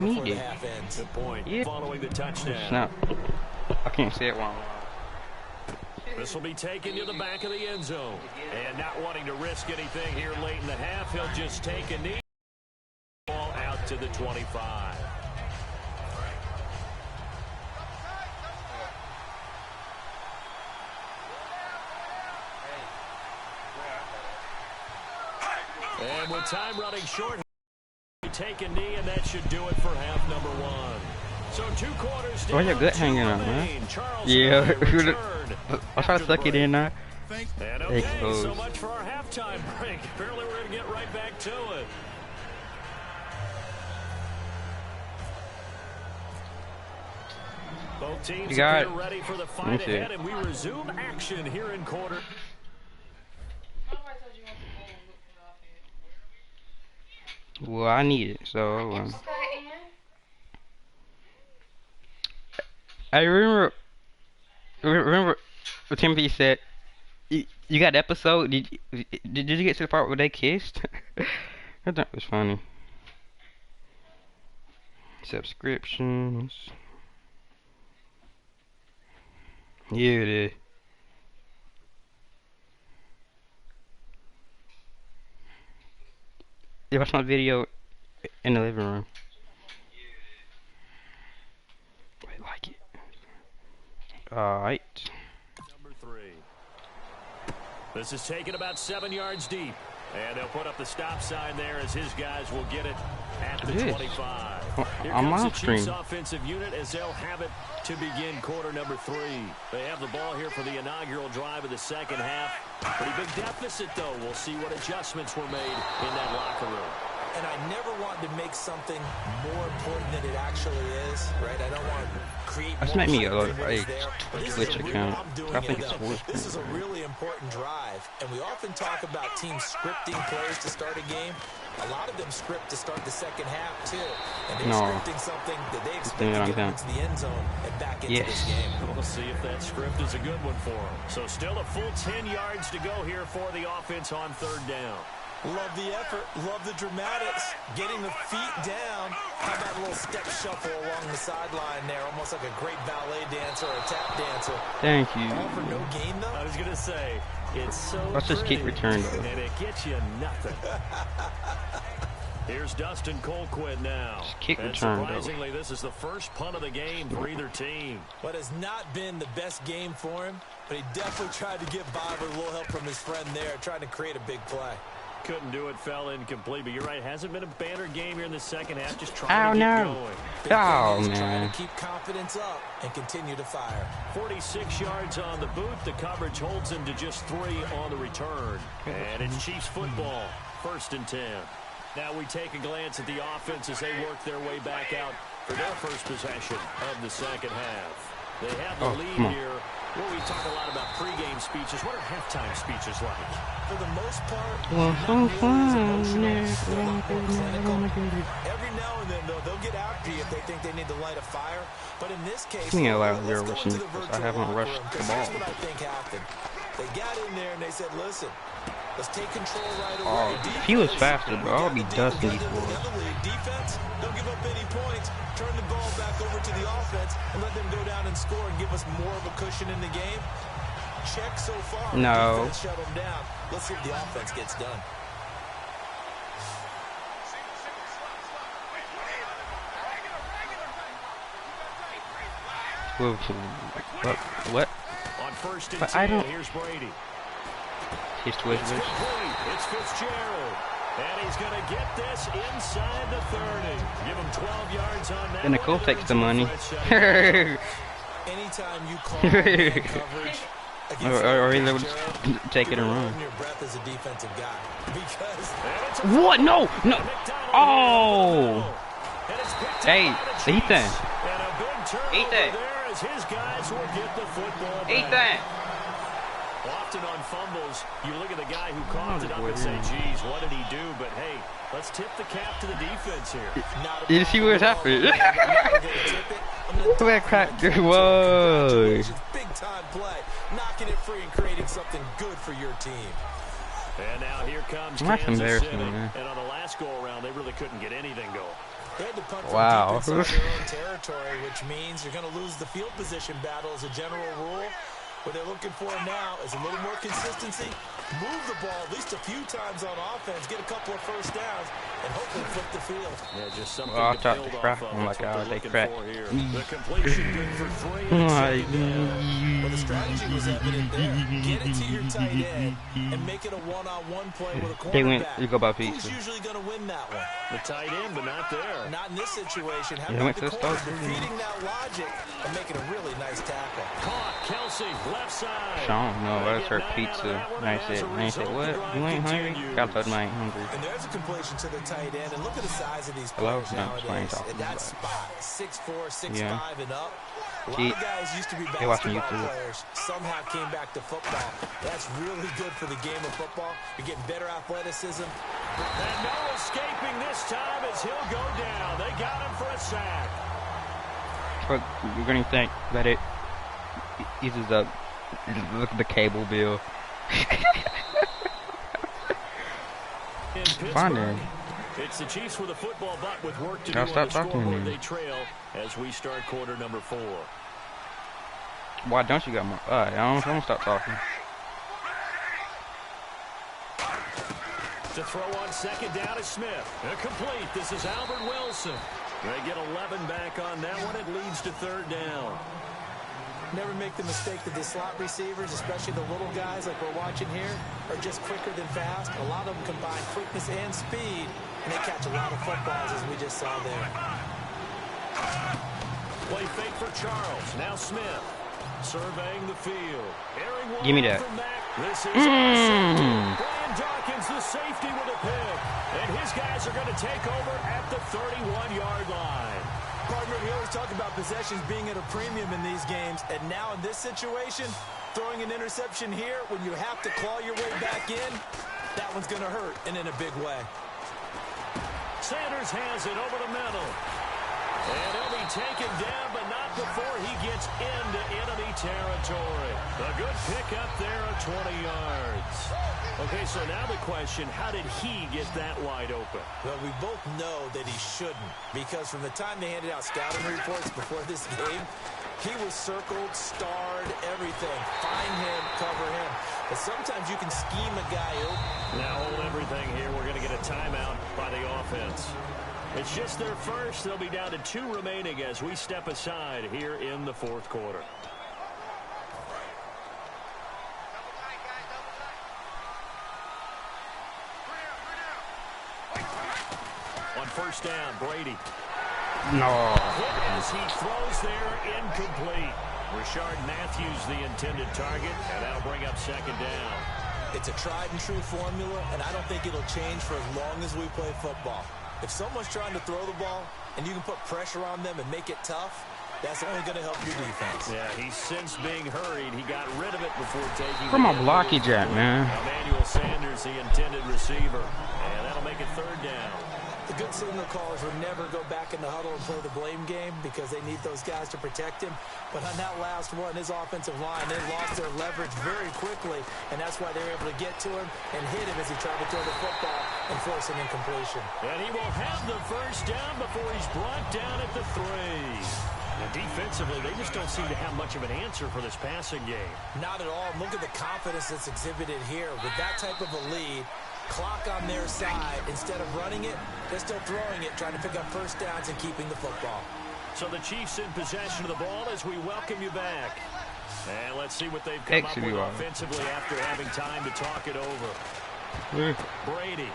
before the Me. half ends. Good point. Yeah. Following the touchdown. Snap. I can't say it while This will be taken to the back of the end zone. And not wanting to risk anything here late in the half, he'll just take a knee. Ball out to the 25. And with time running short, take a knee, and that should do it for half number one. So 2 quarters down. Why your gut hanging out, man? Yeah. I'll try to suck it in now. And okay, so much for our halftime break. Apparently we're going to get right back to it. Both teams are ready for the fight ahead, and we resume action here in quarter. Well, I need it, so I remember what Timothy said. You got the episode? Did you get to the part where they kissed? I thought it was funny. Subscriptions. Yeah, it is. Yeah, watch my video in the living room. I like it. Alright. Number 3. This is taken about 7 yards deep. And they'll put up the stop sign there as his guys will get it at the 25. Here comes the Chiefs offensive unit as they'll have it to begin quarter number 3. They have the ball here for the inaugural drive of the second half. Pretty big deficit, though. We'll see what adjustments were made in that locker room. And I never want to make something more important than it actually is, right? I don't want to create more make me a Twitch account. I think it's worth This is a really important drive, and we often talk about teams scripting players to start a game. A lot of them script to start the second half, too. And they're scripting something that they expect to get into the end zone and back into this game. We'll see if that script is a good one for them. So still a full 10 yards to go here for the offense on third down. Love the effort. Love the dramatics. Getting the feet down. How about a little step shuffle along the sideline there? Almost like a great ballet dancer or a tap dancer. Thank you. All for no gain, though? I was going to say, it's so Let's just kick return, though. And it gets you nothing. Here's Dustin Colquitt now. Just kick and return, surprisingly, this is the first punt of the game for either team. But has not been the best game for him. But he definitely tried to get by with a little help from his friend there, trying to create a big play. Couldn't do it, fell incomplete, but you're right. Hasn't been a banner game here in the second half. Just trying to get going. Trying to keep confidence up and continue to fire. 46 yards on the boot. The coverage holds him to just 3 on the return. And it's Chiefs football, 1st and 10. Now we take a glance at the offense as they work their way back out for their first possession of the second half. They have the lead here. Well, we talk a lot about pregame speeches. What are halftime speeches like? For the most part, every now and then, though, they'll get after you if they think they need to light a fire. But in this case, I haven't rushed the ball. Here's what I think happened. They got in there and they said, listen, let's take control right away. He was faster, bro. I'll be dusting these boys. Defense, don't give up any points. Turn the ball back over to the offense and let them go down and score and give us more of a cushion in the game. Check so far. No. Defense shut them down. Let's see if the offense gets done. What? On 1st and 10, I don't. Here's Brady. He's twisted. It's Fitzgerald. And he's going to get this inside the 30. Give him 12 yards on that. And Nicole takes the money. Anytime you call coverage, or he would take it and run. Your breath as a defensive guy. Because what? No! No! Oh! Hey, Ethan! Ethan! Ethan! Often on fumbles, you look at the guy who coughed it up and say, geez, what did he do? But hey, let's tip the cap to the defense here. You see what's happening? Look at crap. Whoa. Big time play. Knocking it free and creating something good for your team. And now here comes That's Kansas City. embarrassing, man. And on the last go around, they really couldn't get anything going. They had to punt from wow. deep inside their own territory, which means you're going to lose the field position battle as a general rule. What they're looking for now is a little more consistency, move the ball at least a few times on offense, get a couple of first downs, and hopefully flip the field. Yeah, just something Well, I to talked build to off crap. of. I'm like, oh, they crack. The completion good for 3 and it's second down. Well, the strategy was evident there. Get it to your tight end and make it a one-on-one play with a cornerback. They went, you go by pizza. Who's usually going to win that one? The tight end, but not there. Not in this situation. How They about went the to the corner start. defeating that logic and making a really nice tackle? Caught, Kelsey, left side. Sean, no, that's her pizza. And I said, what? You ain't hungry? Gotta tell them I ain't hungry. And there's a completion to the tight end. And look at the size of these Hello? players No, nowadays. talking At that about. spot, 6'4", 6'5", Yeah. and up. A lot He- of guys used to be they watching basketball YouTube. players. Somehow came back to football. That's really good for the game of football. You're getting better athleticism. And no escaping this time as he'll go down. They got him for a sack. But you're gonna think that it eases up the cable bill. In Fine Pittsburgh, then. it's the Chiefs with a football, but with work to do I'll on stop the talking to scoreboard. you. They trail as we start quarter number 4. Why don't you got more? I'm gonna stop talking. To throw on second down is Smith. Complete. This is Albert Wilson. They get 11 back on that one. It leads to third down. Never make the mistake that the slot receivers, especially the little guys like we're watching here, are just quicker than fast. A lot of them combine quickness and speed, and they catch a lot of footballs, as we just saw there. Play fake for Charles. Now Smith surveying the field. Give me that. This is Brian Dawkins, the safety, with a pick. And his guys are going to take over at the 31-yard line. Partner, we always talk about possessions being at a premium in these games, and now in this situation, throwing an interception here when you have to claw your way back in, that one's going to hurt, and in a big way. Sanders has it over the middle. And he'll be taken down, but not before he gets into enemy territory. A good pick up there at 20 yards. Okay, so now the question, how did he get that wide open? Well, we both know that he shouldn't, because from the time they handed out scouting reports before this game, he was circled, starred, everything. Find him, cover him. But sometimes you can scheme a guy open. Now hold everything here. We're going to get a timeout by the offense. It's just their first. They'll be down to 2 remaining as we step aside here in the fourth quarter. On first down, Brady. No. As he throws there, incomplete. Rashard Matthews, the intended target, and that'll bring up second down. It's a tried and true formula, and I don't think it'll change for as long as we play football. If someone's trying to throw the ball and you can put pressure on them and make it tough, that's only going to help your defense. Yeah, he's since being hurried. He got rid of it before taking From a blocky jack, man. Emmanuel Sanders, the intended receiver. And that'll make it third down. The good signal callers would never go back in the huddle and play the blame game because they need those guys to protect him. But on that last one, his offensive line, they lost their leverage very quickly, and that's why they were able to get to him and hit him as he tried to throw the football and force an incompletion. And he will have the first down before he's brought down at the 3. Now, defensively, they just don't seem to have much of an answer for this passing game. Not at all. Look at the confidence that's exhibited here. With that type of a lead, clock on their side, instead of running it, they're still throwing it, trying to pick up first downs and keeping the football. So the Chiefs in possession of the ball as we welcome you back. And let's see what they've come up with offensively after having time to talk it over. Brady.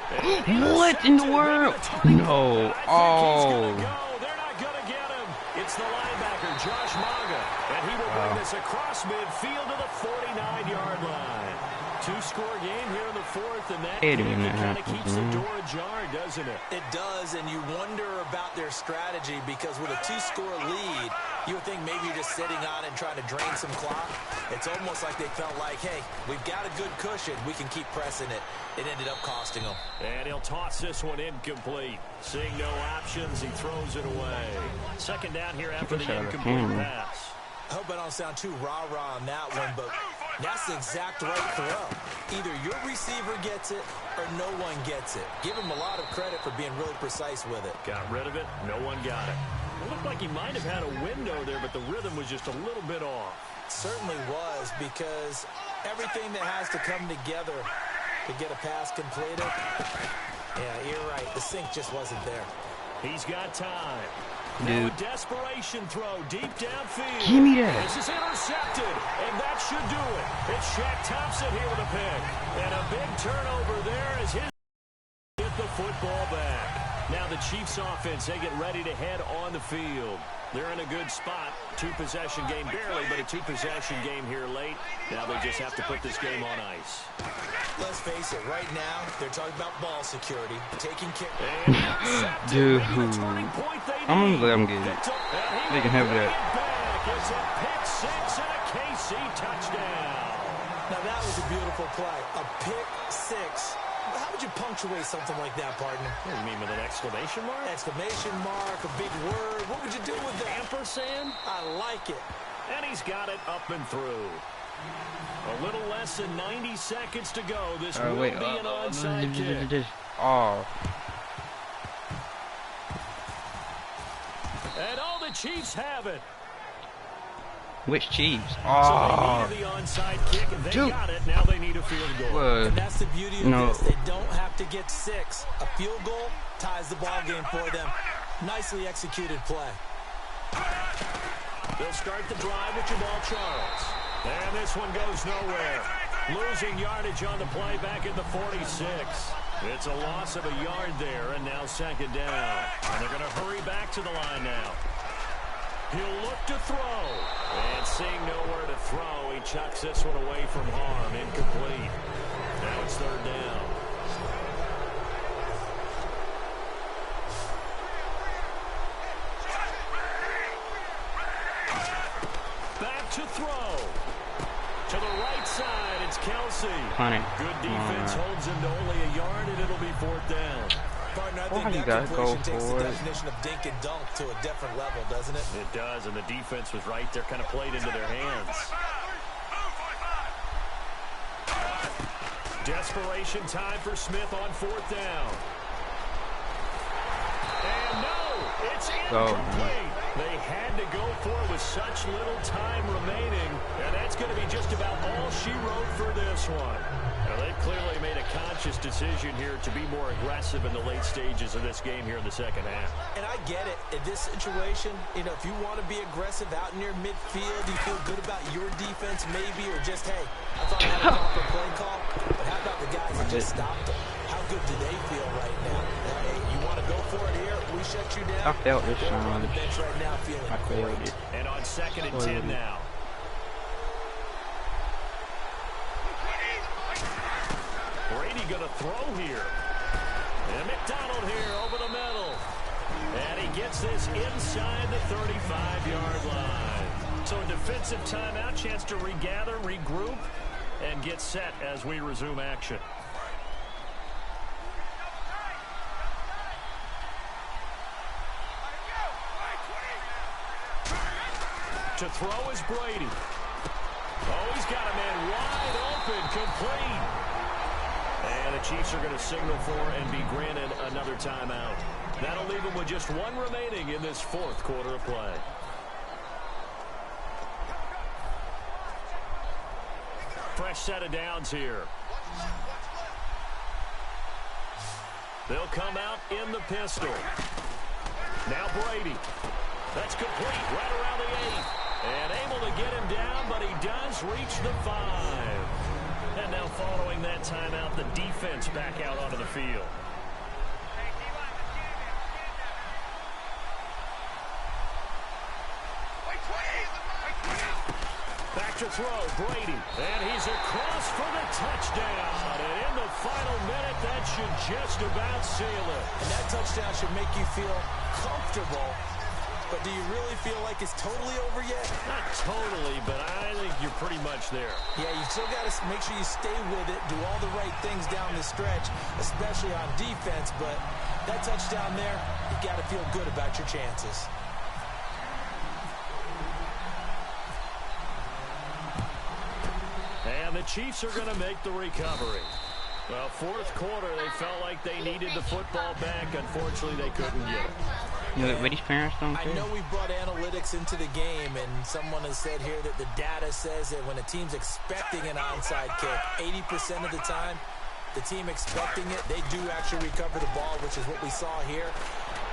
What in the world? No. Oh. They're not going to get him. It's the linebacker, Josh Maga. And he will bring this across midfield to the 49-yard line. 2-score game here in the fourth, and that kind of keeps the door ajar, doesn't it? It does, and you wonder about their strategy because with a 2-score lead, you would think maybe you're just sitting on it and trying to drain some clock. It's almost like they felt like, hey, we've got a good cushion. We can keep pressing it. It ended up costing them. And he'll toss this one incomplete. Seeing no options, he throws it away. Second down here after the incomplete pass. I hope I don't sound too rah-rah on that one, but That's the exact right throw. Either your receiver gets it or no one gets it. Give him a lot of credit for being really precise with it. Got rid of it. No one got it. It looked like he might have had a window there, but the rhythm was just a little bit off. It certainly was, because everything that has to come together to get a pass completed. Yeah, you're right. The sink just wasn't there. He's got time. Dude. Now a desperation throw deep downfield. Give me that. This is intercepted, and that should do it. It's Shaq Thompson here with a pick. And a big turnover there as his get the football back. Now the Chiefs offense, they get ready to head on the field. They're in a good spot. Two-possession game, barely, but a two-possession game here late. Now they just have to put this game on ice. Let's face it, right now, they're talking about ball security, taking care. Dude, I'm gonna let them get it. They can have that. It's a pick six and a KC touchdown. Now that was a beautiful play. A pick six. How would you punctuate something like that, partner? What do you mean, with an exclamation mark? Exclamation mark, a big word. What would you do with that? Ampersand? I like it. And he's got it up and through. A little less than 90 seconds to go. This will be an onside kick. Oh. And all the Chiefs have it. Which Chiefs? Oh. So they needed the onside kick, and they got it. Now they need a field goal. And that's the beauty of this. They don't have to get six. A field goal ties the ball game for them. Nicely executed play. They'll start the drive with Jamal Charles. And this one goes nowhere. Losing yardage on the play back at the 46. It's a loss of a yard there, and now second down. And they're going to hurry back to the line now. He'll look to throw. And seeing nowhere to throw, he chucks this one away from harm. Incomplete. Now it's third down. Back to throw. To the right side, it's Kelsey. Good defense holds him to only a yard, and it'll be fourth down. Partner, I think that completion takes the definition of dink and dunk to a different level, doesn't it? It does, and the defense was right there, kind of played into their hands. Desperation time for Smith on fourth down. And no, it's incomplete. They had to go for it with such little time remaining, and that's going to be just about all she wrote for this one. Now, they've clearly made a conscious decision here to be more aggressive in the late stages of this game here in the second half. And I get it. In this situation, you know, if you want to be aggressive out near midfield, you feel good about your defense maybe, or just, hey, I thought I had a proper play call. But how about the guys that just stopped them? How good do they feel right now? Hey, you want to go for it here? We shut you down. I felt this on the bench right now feeling great. And on second and 10 now. Brady going to throw here. And McDonald here over the middle. And he gets this inside the 35-yard line. So a defensive timeout, chance to regather, regroup, and get set as we resume action. To throw is Brady. Oh, he's got a man wide open, complete. And the Chiefs are going to signal for and be granted another timeout. That'll leave them with just one remaining in this fourth quarter of play. Fresh set of downs here. They'll come out in the pistol. Now Brady. That's complete right around the 8. And able to get him down, but he does reach the 5. And now following that timeout, the defense back out onto the field. Back to throw, Brady. And he's across for the touchdown. And in the final minute, that should just about seal it. And that touchdown should make you feel comfortable. But do you really feel like it's totally over yet? Not totally, but I think you're pretty much there. Yeah, you still got to make sure you stay with it, do all the right things down the stretch, especially on defense. But that touchdown there, you got to feel good about your chances. Chiefs are going to make the recovery. Well, fourth quarter, they felt like they needed the football back. Unfortunately, they couldn't get it. You know, Reddy's parents don't care. I know we've brought analytics into the game, and someone has said here that the data says that when a team's expecting an onside kick, 80% of the time, the team expecting it, they do actually recover the ball, which is what we saw here.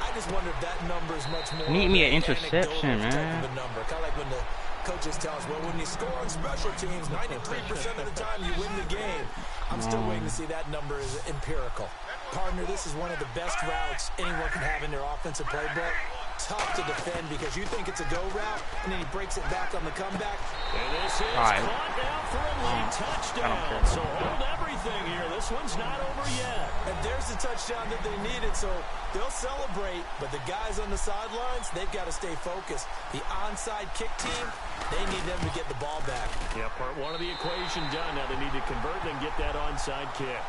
I just wonder if that number is much more need me an interception, man. Type of a number. Kind of like when the coaches tell us, well, when you score on special teams, 93% of the time you win the game. I'm still waiting to see that number is empirical. Partner, this is one of the best routes anyone can have in their offensive playbook. Tough to defend because you think it's a go route, and then he breaks it back on the comeback. And this is caught down for a late touchdown. So hold everything here. This one's not over yet. And there's the touchdown that they needed, so they'll celebrate. But the guys on the sidelines, they've got to stay focused. The onside kick team, they need them to get the ball back. Yeah, part one of the equation done. Now they need to convert and get that onside kick.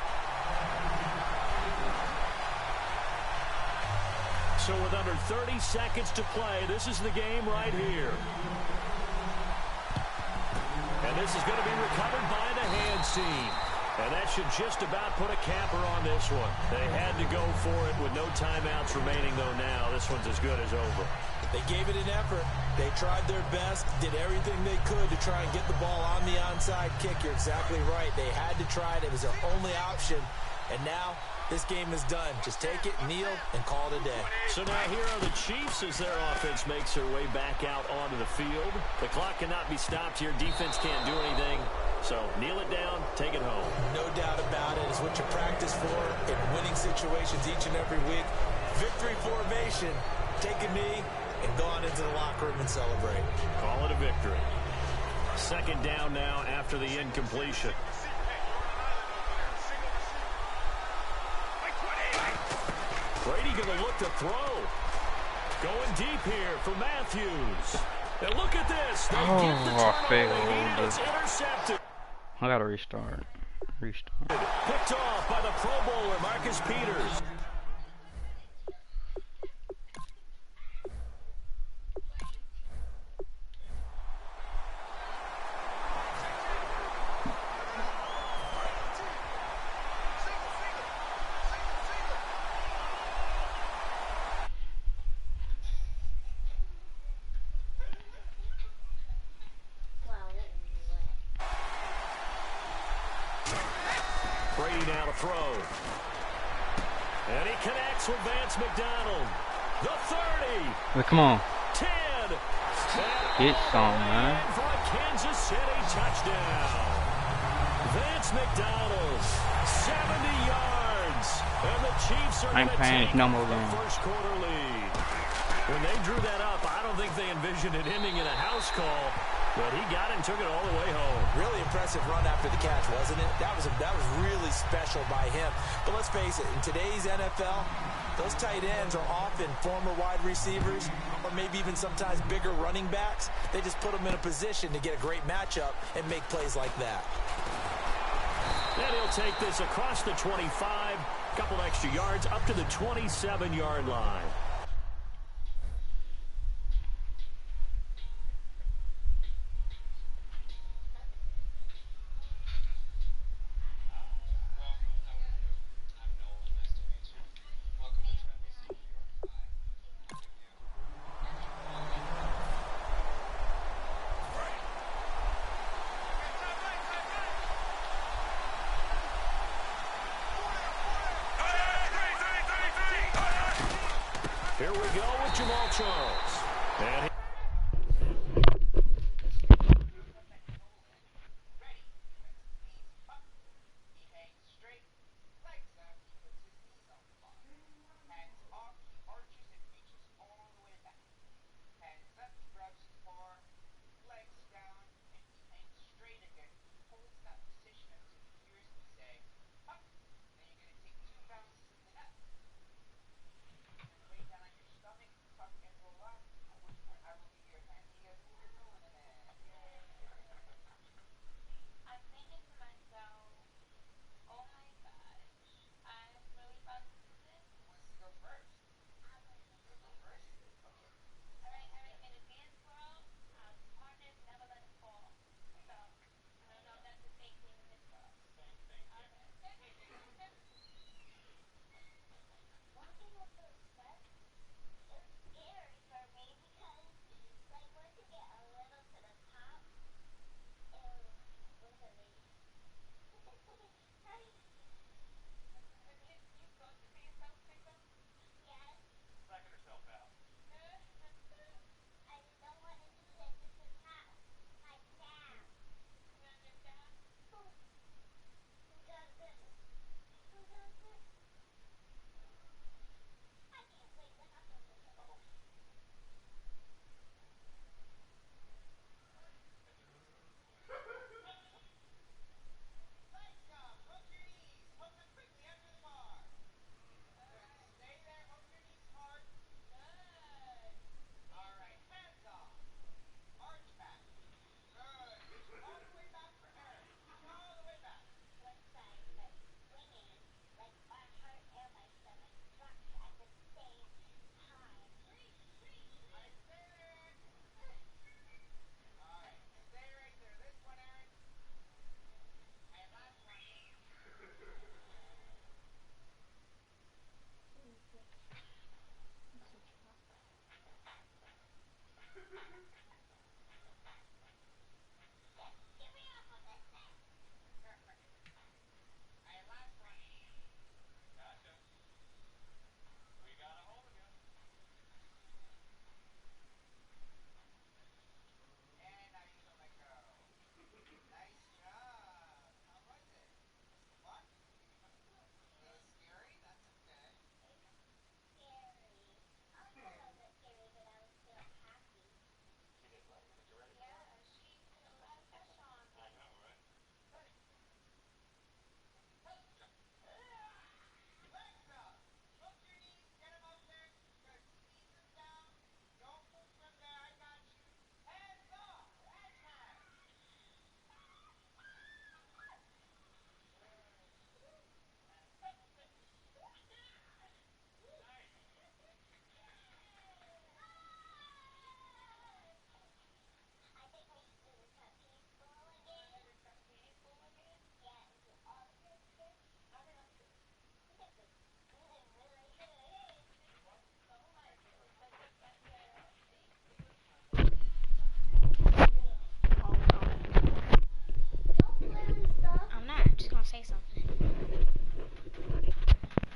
So with under 30 seconds to play, this is the game right here. And this is going to be recovered by the hands team. And that should just about put a capper on this one. They had to go for it with no timeouts remaining, though now this one's as good as over. They gave it an effort. They tried their best, did everything they could to try and get the ball on the onside kick. You're exactly right. They had to try it. It was their only option. And now this game is done. Just take it, kneel, and call it a day. So now here are the Chiefs as their offense makes their way back out onto the field. The clock cannot be stopped here. Defense can't do anything. So kneel it down, take it home. No doubt about it. It's what you practice for in winning situations each and every week. Victory formation. Take a knee and go on into the locker room and celebrate. Call it a victory. Second down now after the incompletion. Brady going to look to throw. Going deep here for Matthews. And look at this. They get the turnover they need. It's intercepted. I got to restart. Picked off by the Pro Bowler, Marcus Peters. Brady now to throw. And he connects with Vance McDonald. The 30. Wait, come on. 10. Get some, man. For a Kansas City touchdown. Vance McDonald, 70 yards. And the Chiefs are going to take the first quarter lead. When they drew that up, I don't think they envisioned it ending in a house call. But he got it and took it all the way home. Really impressive run after the catch, wasn't it? That was really special by him. But let's face it, in today's NFL, those tight ends are often former wide receivers or maybe even sometimes bigger running backs. They just put them in a position to get a great matchup and make plays like that. Then he'll take this across the 25, a couple extra yards up to the 27-yard line. Here we go with Jamal Charles. And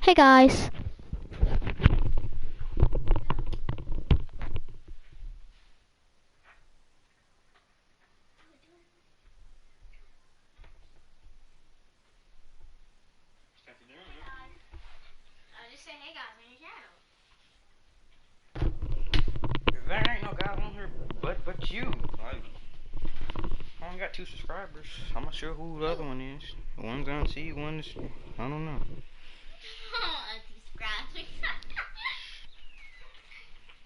Hey guys. There ain't no guy on here but you. Like, I only got 2 subscribers. I'm not sure who the other one is. One's on C, one's I don't know.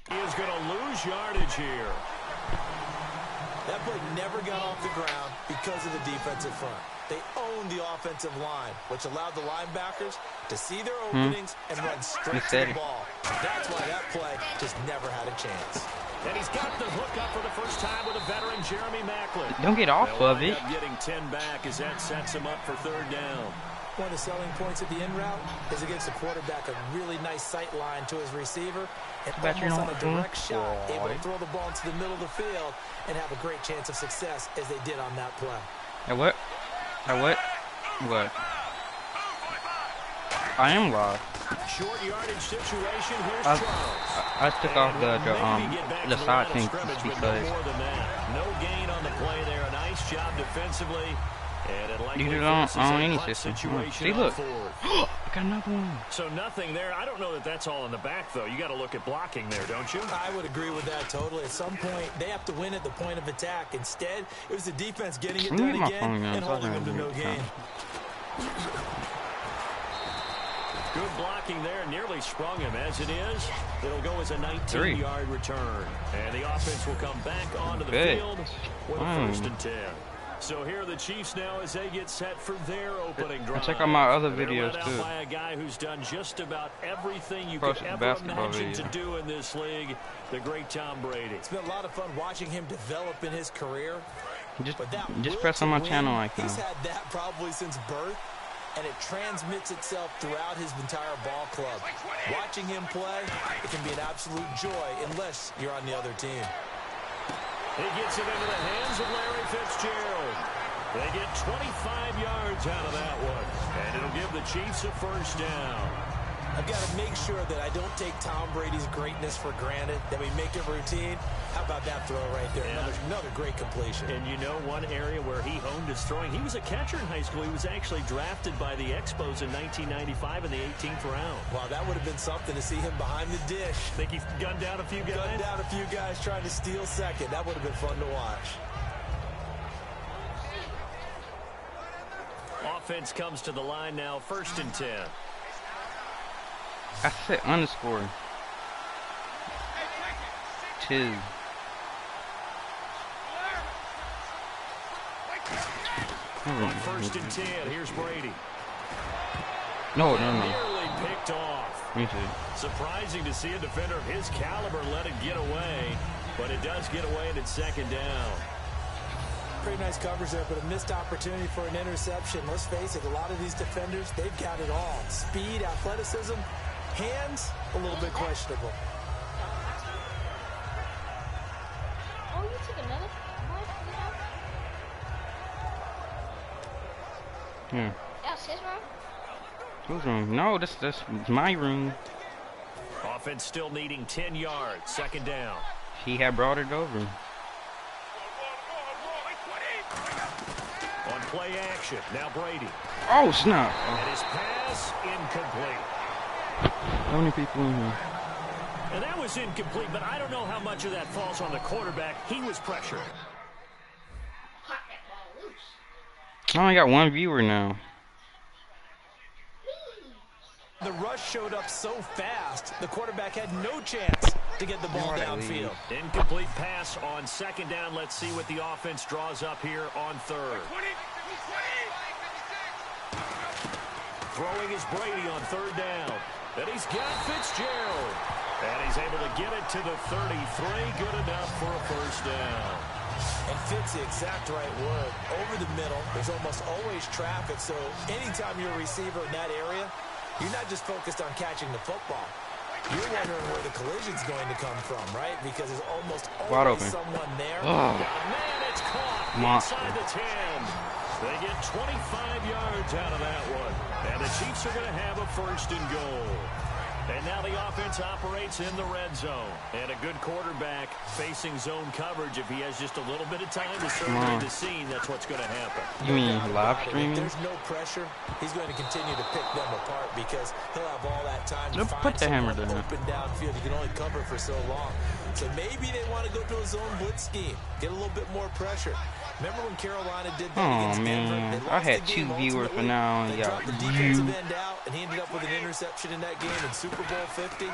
He is going to lose yardage here. That play never got off the ground because of the defensive front. They owned the offensive line, which allowed the linebackers to see their openings and run straight to the ball. That's why that play just never had a chance. And he's got the hook up for the first time with a veteran, Jeremy Maclin. Don't get off of it. Getting 10 back as that sets him up for 3rd down. One of the selling points at the end route is against the quarterback, a really nice sight line to his receiver, and almost on a direct shot, able to throw the ball into the middle of the field and have a great chance of success as they did on that play. At what? At what? What? I am live. Short yardage situation. Here's Charles. I took off the side thing just because. No gain on the play there. A nice job defensively. You don't own any system. See, look. I got another one. So nothing there. I don't know that that's all in the back, though. You got to look at blocking there, don't you? I would agree with that totally. At some point, they have to win at the point of attack. Instead, it was the defense getting it done again and holding them to no gain. Good blocking there. Nearly sprung him. As it is, it'll go as a 19-yard return. And the offense will come back onto the field with a 1st and 10. So here are the Chiefs now as they get set for their opening drive. Check out my other videos too. By a guy who's done just about everything you could ever imagine to do in this league, the great Tom Brady. It's been a lot of fun watching him develop in his career. Just press on my channel icon. He's had that probably since birth, and it transmits itself throughout his entire ball club. Watching him play, it can be an absolute joy unless you're on the other team. He gets it into the hands of Larry Fitzgerald. They get 25 yards out of that one, and it'll give the Chiefs a first down. I've got to make sure that I don't take Tom Brady's greatness for granted, that we make it routine. How about that throw right there? Yeah. Another great completion. And you know one area where he honed his throwing, he was a catcher in high school. He was actually drafted by the Expos in 1995 in the 18th round. Wow, that would have been something to see him behind the dish. Think he gunned down a few guys? Gunned down a few guys trying to steal second. That would have been fun to watch. Offense comes to the line now, 1st and 10. I said underscore. 2. On 1st and 10, here's Brady. No. Nearly picked off. Me too. Surprising to see a defender of his caliber let it get away, but it does get away and it's 2nd down. Pretty nice coverage there, but a missed opportunity for an interception. Let's face it, a lot of these defenders, they've got it all. Speed, athleticism, hands, a little bit questionable. Oh, you took another one? Yeah. That's his room? Whose room? No, that's my room. Offense still needing 10 yards, 2nd down. He had brought it over. On play action, now Brady. Oh, snap. And his pass incomplete. How many people in here? And that was incomplete, but I don't know how much of that falls on the quarterback. He was pressured. I only got one viewer now. The rush showed up so fast, the quarterback had no chance to get the ball downfield. Incomplete pass on 2nd down. Let's see what the offense draws up here on 3rd. Throwing is Brady on 3rd down. And he's got Fitzgerald. And he's able to get it to the 33. Good enough for a first down. And Fitz, the exact right word. Over the middle, there's almost always traffic, so anytime you're a receiver in that area, you're not just focused on catching the football. You're wondering where the collision's going to come from, right? Because there's almost always someone there. Oh. Man, it's caught inside the 10. They get 25 yards out of that one. And the Chiefs are going to have a 1st and goal. And now the offense operates in the red zone. And a good quarterback facing zone coverage. If he has just a little bit of time to survey the scene, that's what's going to happen. You mean live streaming? If there's no pressure, he's going to continue to pick them apart because he'll have all that time to find put the hammer down. Open downfield. You can only cover for so long. So maybe they want to go to a zone blitz scheme, get a little bit more pressure. Remember when Carolina did that against Denver? I had 2 viewers for now. They dropped the defensive end out, and he ended up with an interception in that game in Super Bowl 50.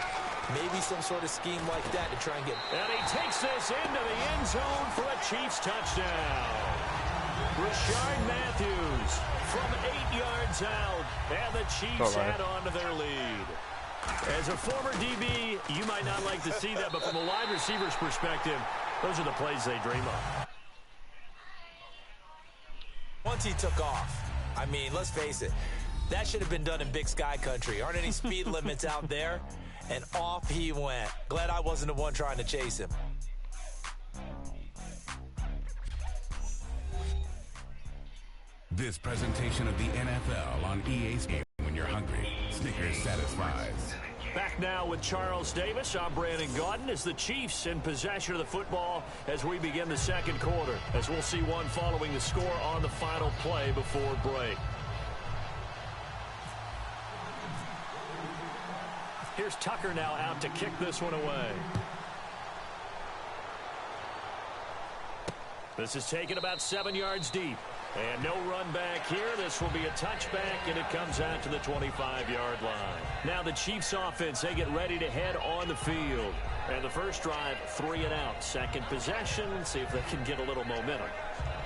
Maybe some sort of scheme like that to try and get... And he takes this into the end zone for a Chiefs touchdown. Rashard Matthews from 8 yards out, and the Chiefs add on to their lead. As a former DB, you might not like to see that, but from a wide receiver's perspective, those are the plays they dream of. Once he took off, I mean, let's face it, that should have been done in Big Sky Country. Aren't any speed limits out there? And off he went. Glad I wasn't the one trying to chase him. This presentation of the NFL on EA Sports. When you're hungry, Snickers satisfies. Back now with Charles Davis. I'm Brandon Gaudin as the Chiefs in possession of the football as we begin the 2nd quarter. As we'll see one following the score on the final play before break. Here's Tucker now out to kick this one away. This is taken about 7 yards deep. And no run back here. This will be a touchback, and it comes out to the 25-yard line. Now the Chiefs offense, they get ready to head on the field. And the first drive, 3 and out. 2nd possession, see if they can get a little momentum.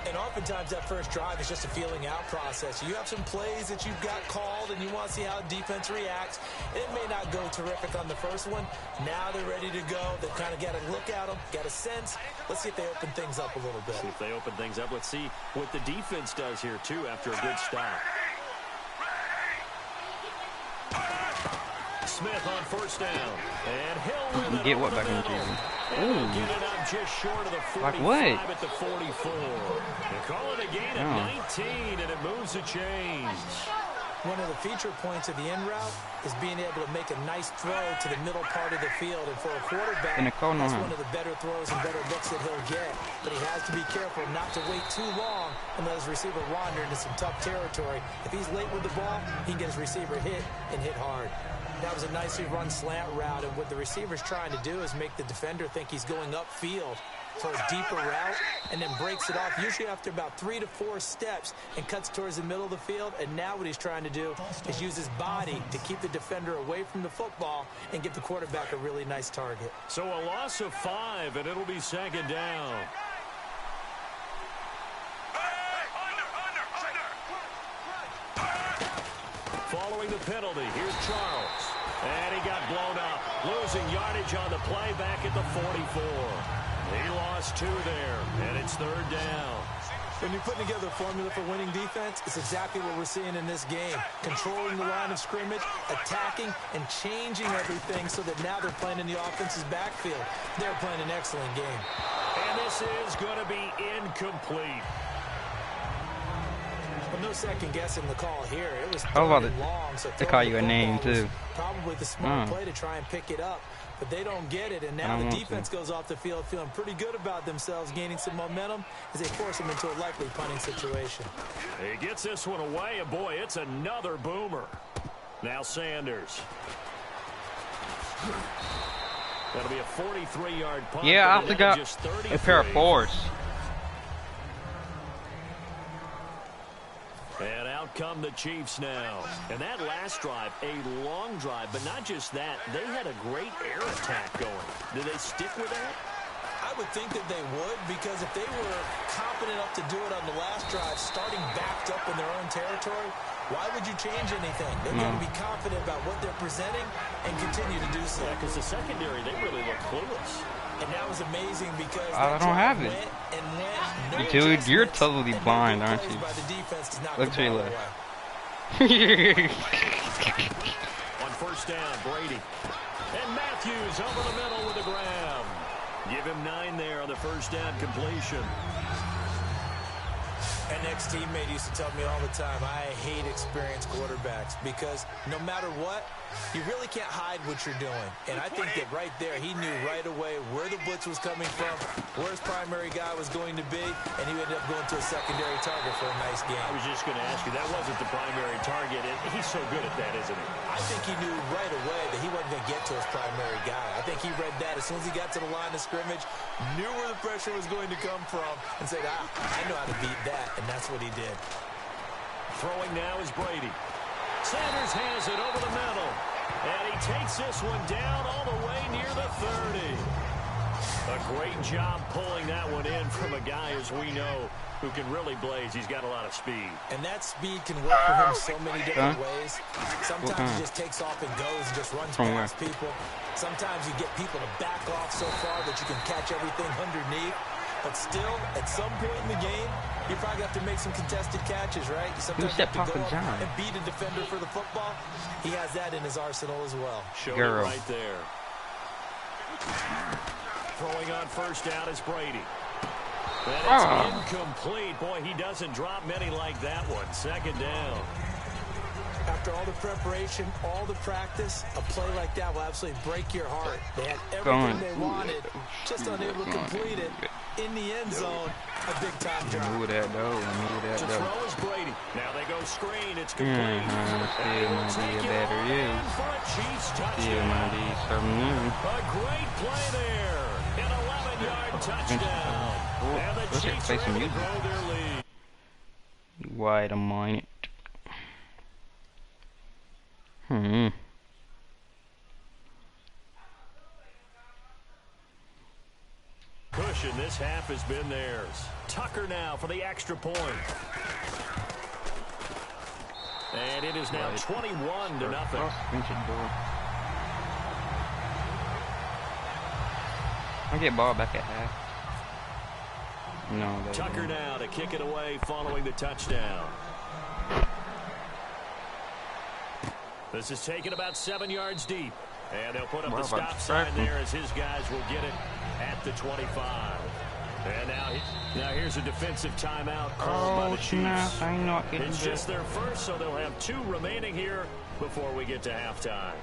And oftentimes that first drive is just a feeling out process. You have some plays that you've got called and you want to see how the defense reacts. It may not go terrific on the first one. Now they're ready to go. They've kind of got to look at them, got a sense. Let's see if they open things up a little bit. See if they open things up. Let's see what the defense does here, too, after a good stop. Smith on first down. And he'll win it get what over back the in middle. season? And get it up just short of the 45 Like what? at the 44. They call it a gain of 19, and it moves a change. One of the feature points of the in route is being able to make a nice throw to the middle part of the field. And for a quarterback, that's one of the better throws and better looks that he'll get. But he has to be careful not to wait too long and let his receiver wander into some tough territory. If he's late with the ball, he can get his receiver hit and hit hard. That was a nicely run slant route, and what the receiver's trying to do is make the defender think he's going upfield for a deeper route, and then breaks it off, usually after about 3 to 4 steps, and cuts towards the middle of the field. And now what he's trying to do is use his body to keep the defender away from the football and give the quarterback a really nice target. So a loss of 5, and it'll be second down. Following the penalty, here's Charles. And he got blown up, losing yardage on the play back at the 44. He lost 2 there, and it's third down. When you're putting together a formula for winning defense, it's exactly what we're seeing in this game. Controlling the line of scrimmage, attacking, and changing everything so that now they're playing in the offense's backfield. They're playing an excellent game. And this is going to be incomplete. Well, no second guessing the call here. It was long, so they call you a name too. Probably the smart play to try and pick it up, but they don't get it. And now the defense goes off the field feeling pretty good about themselves, gaining some momentum as they force them into a likely punting situation. He gets this one away, and boy, it's another boomer. Now Sanders. That'll be a 43-yard punt. Yeah, I forgot a pair of 4s. And out come the Chiefs now. And that last drive, a long drive, but not just that. They had a great air attack going. Did they stick with that? I would think that they would, because if they were confident enough to do it on the last drive, starting backed up in their own territory, why would you change anything? They've got to be confident about what they're presenting and continue to do so. Yeah, because the secondary, they really look clueless. And that was amazing because I don't have it. Dude, you're totally blind, aren't you? Look to your left. On first down, Brady. And Matthews over the middle with a grab. Give him 9 there on the first down completion. An ex-teammate used to tell me all the time, I hate experienced quarterbacks because no matter what, you really can't hide what you're doing. And I think that right there, he knew right away where the blitz was coming from, where his primary guy was going to be, and he ended up going to a secondary target for a nice game. I was just going to ask you, that wasn't the primary target. He's so good at that, isn't he? I think he knew right away that he wasn't going to get to his primary guy. I think he read that as soon as he got to the line of scrimmage, knew where the pressure was going to come from, and said, I know how to beat that, and that's what he did. Throwing now is Brady. Sanders has it over the middle. And he takes this one down all the way near the 30. A great job pulling that one in from a guy, as we know, who can really blaze. He's got a lot of speed. And that speed can work for him so many different ways. Sometimes he just takes off and goes and just runs past people. Sometimes you get people to back off so far that you can catch everything underneath. But still, at some point in the game, you probably have to make some contested catches, right? You sometimes have to go up and beat a defender for the football. He has that in his arsenal as well. Showed it right there. Throwing on first down is Brady. And it's incomplete. Boy, he doesn't drop many like that one. Second down. After all the preparation, all the practice, a play like that will absolutely break your heart. They had everything they wanted, just unable to complete it. In the end zone, a big-time job. Move that, though. Move that, though. To throw is Brady. Now they go screen. It's complete. Still might be a battery. Still might be something. A great play there. An 11-yard touchdown. And the Chiefs are able to grow their lead. Wait a minute. Push in this half has been theirs. Tucker now for the extra point. And it is now 21-0. I'll get ball back at half. No. Tucker now to kick it away following the touchdown. This is taken about 7 yards deep. And they'll put up the stop sign there as his guys will get it at the 25. And now here's a defensive timeout called by the Chiefs. It's just their first, so they'll have 2 remaining here before we get to halftime.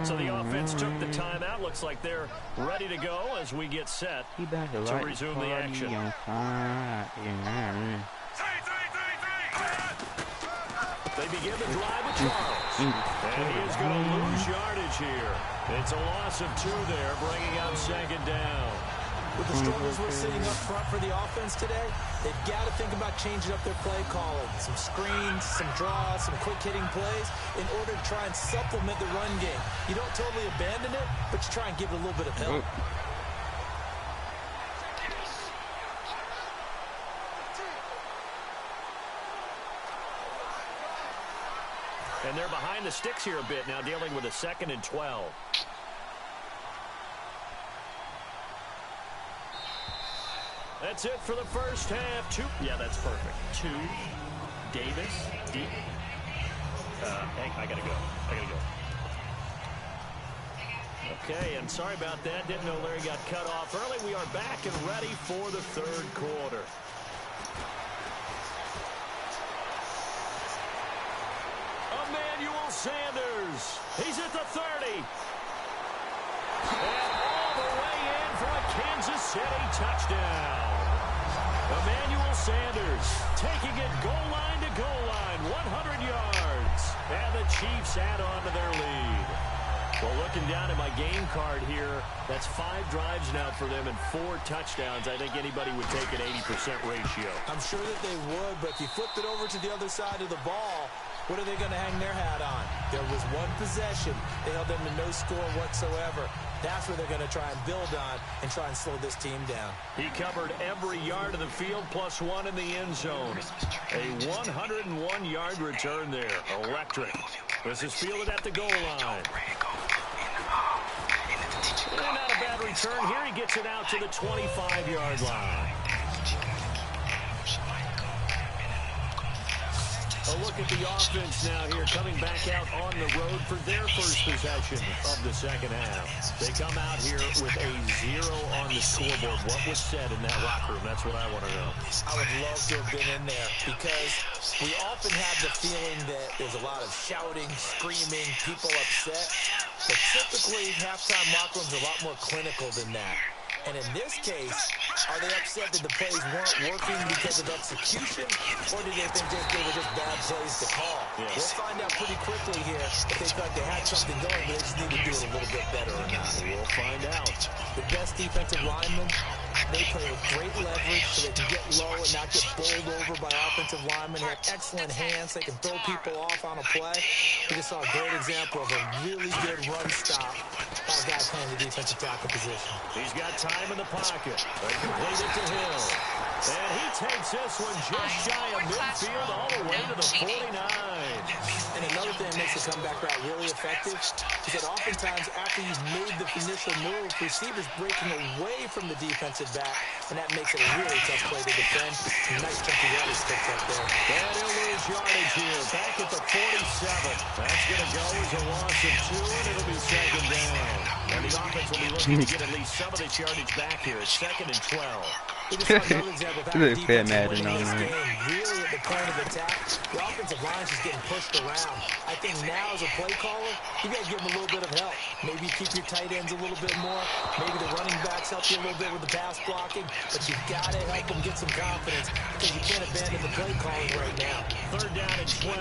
So the offense took the timeout. Looks like they're ready to go as we get set to resume the action. They begin the drive with Charles. And he is going to lose yardage here. It's a loss of 2 there, bringing up 2nd down. With the struggles we're seeing up front for the offense today, they've got to think about changing up their play calling. Some screens, some draws, some quick-hitting plays in order to try and supplement the run game. You don't totally abandon it, but you try and give it a little bit of help. And they're behind the sticks here a bit now, dealing with a 2nd and 12. That's it for the first half. 2. Yeah, that's perfect. 2. Davis. Deep. I gotta go. Okay, I'm sorry about that. Didn't know Larry got cut off early. We are back and ready for the 3rd quarter. Emmanuel Sanders. He's at the 30. And all the way in for a Kansas City touchdown. Emmanuel Sanders taking it goal line to goal line, 100 yards. And the Chiefs add on to their lead. Well, looking down at my game card here, that's 5 drives now for them and 4 touchdowns. I think anybody would take an 80% ratio. I'm sure that they would, but if you flipped it over to the other side of the ball, what are they going to hang their hat on? There was 1 possession. They held them to no score whatsoever. That's where they're going to try and build on and try and slow this team down. He covered every yard of the field, plus 1 in the end zone. A 101-yard return there. Electric. This is fielded at the goal line. And not a bad return here. He gets it out to the 25-yard line. A look at the offense now here, coming back out on the road for their first possession of the 2nd half. They come out here with a 0 on the scoreboard. What was said in that locker room? That's what I want to know. I would love to have been in there because we often have the feeling that there's a lot of shouting, screaming, people upset. But typically, halftime locker rooms are a lot more clinical than that. And in this case, are they upset that the plays weren't working because of execution, or do they think they were just bad plays to call? Yes. We'll find out pretty quickly here if they thought they had something going, but they just need to do it a little bit better or not. We'll find out. The best defensive linemen, they play with great leverage so they can get low and not get bowled over by offensive linemen. They have excellent hands. They can throw people off on a play. We just saw a great example of a really good run stop by a guy playing the defensive tackle position. He's got time in the pocket. They complete it to Hill. And he takes this one just shy of midfield all the way to the 49. And another thing that makes the comeback route really effective is that oftentimes after you've made the initial move, receivers breaking away from the defensive back, and that makes it a really tough play to defend. Nice chunky yardage picked up there. And he'll lose yardage here, back at the 47. That's going to go as a loss of 2, and it'll be 2nd down. And the offense will be looking to get at least some of this yardage back here. It's 2nd and 12. We just saw another example of how the defense winning this game. Really at the point of attack, the offensive line's just getting pushed around. I think now as a play caller, you got to give them a little bit of help. Maybe keep your tight ends a little bit more. Maybe the running backs help you a little bit with the pass blocking. But you've got to help them get some confidence because you can't abandon the play calling right now. 3rd down and 12.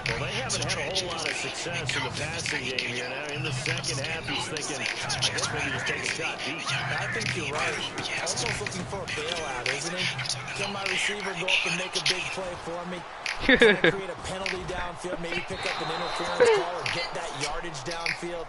Well, they haven't had a whole lot of success in the passing game here. Now in the 2nd half, he's thinking, I guess maybe just take a shot deep. I think you're right. Almost looking for a bailout, isn't he? Can my receiver go up and make a big play for me? Can I create a penalty downfield? Maybe pick up an interference call or get that yardage downfield?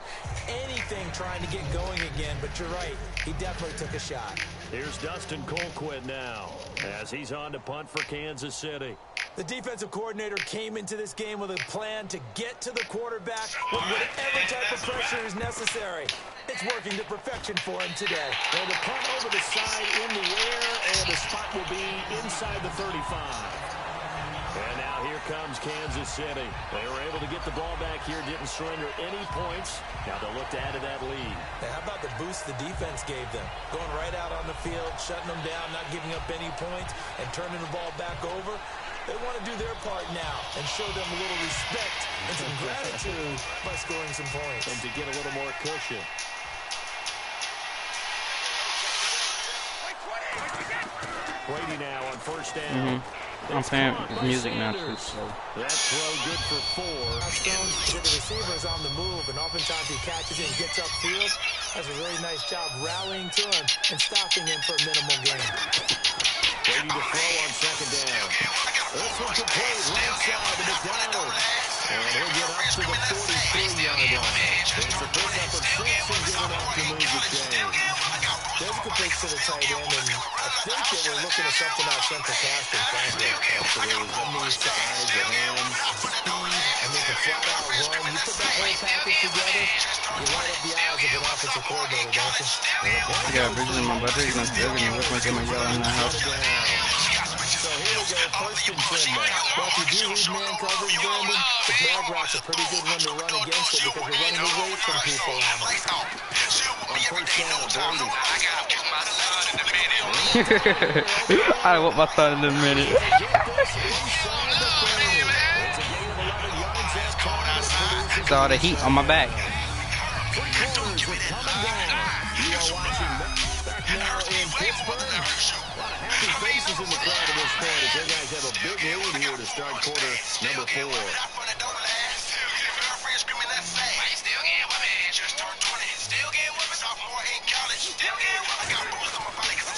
Anything trying to get going again, but you're right. He definitely took a shot. Here's Dustin Colquitt now as he's on to punt for Kansas City. The defensive coordinator came into this game with a plan to get to the quarterback with whatever type of pressure is necessary. It's working to perfection for him today. And the punt over the side in the air, and the spot will be inside the 35. And now here comes Kansas City. They were able to get the ball back here, didn't surrender any points. Now they'll look to add to that lead. Now, how about the boost the defense gave them? Going right out on the field, shutting them down, not giving up any points, and turning the ball back over. They want to do their part now and show them a little respect and some gratitude by scoring some points. And to get a little more cushion. Brady now on first down. I'm playing music now too, so. That throw good for 4. Stones, the receiver is on the move, and oftentimes he catches it and gets upfield. Does a really nice job rallying to him and stopping him for a minimal gain. Brady to throw on second down. This one complete right side to McDonald. And he'll get up to the 43-yard line. It's a pickup of 6 and good enough to move the chain. There's a complete to the tight end, and I think that we're looking at something out central casting, frankly. Absolutely. I mean, size, the hands, speed. I mean, the flat-out run. You put that whole package together, you light up the eyes of an offensive coordinator, don't you? I got a vision in my butter. He's not still going to whip my yell in the house. So here we go, first and 10 now. Well, if you do read man coverage, Brandon, the drag routes a pretty good one to run against it because you're running away from people on it. I want my son in a minute. It's all the heat on my back. Faces in the crowd at this point as their guys have a big lead here to start quarter number 4.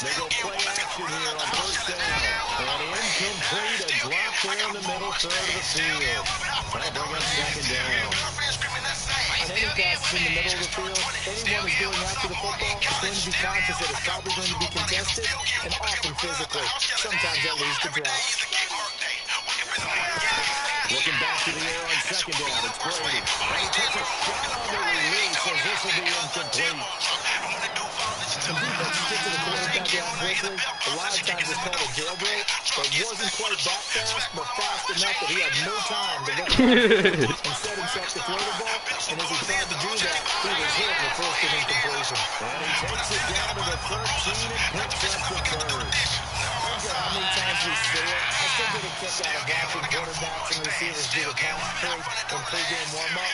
They go play action here on first down. And incomplete, a drop there in the middle third of the field. That'll bring up second down. On any passes in the middle of the field, anyone who's going after the football is going to be conscious that it's probably going to be contested and often physically. Sometimes that leads to drops. Looking back to the air on second down, it's Brady. And he takes a shot on the release as this will be incomplete. Some defenses get to the quarterback down quickly. A lot of times it's called a jailbreak, but wasn't quite that fast, but fast enough that he had no time to look and set himself to throw the ball. And as he tried to do that, he was hit with first and incompletion. And he takes it down to the 13 and picks up the third. How many times we see it? I still get a kick out of watching quarterbacks and receivers do the pass fake and pregame warm-up.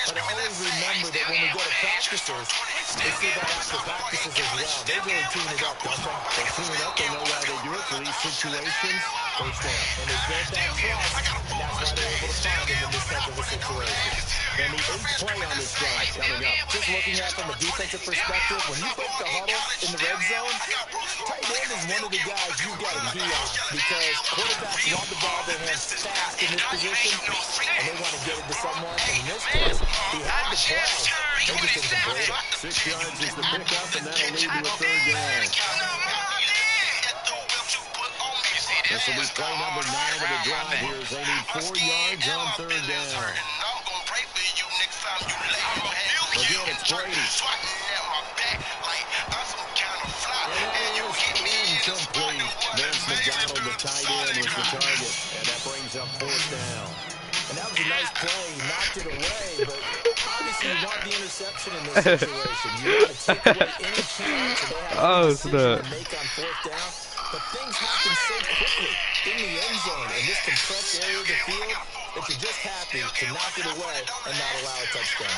But I always remember that when we go to practices, they see that after practices as well. They really tune it up, don't they? They tune it up. They know why they do it for these situations. First down. And they build that trust, and that's why they're able to find him in this type of a situation. And the 8th play on this drive coming up. Just looking at it from a defensive perspective, when you break the huddle in the red zone, tight end is one of the guys you've got to key on because quarterbacks want the ball in their hands fast in this position, and they want to get it to someone. And in this case, he had the play. They just didn't complete it. 6 yards is the pickup, and that'll lead to a third down. This will be play number 9 of the drive here as they need 4 yards on third down. Again, it's Brady. Incomplete. Vince McDonald, the tight end, was the target. And that brings up 4th down. And that was a nice play. He knocked it away, but obviously you want the interception in this situation. You want to take away any chance that they have a decision to make on 4th down. But things happen so quickly in the end zone in this compressed area of the field that you're just happy to knock it away and not allow a touchdown.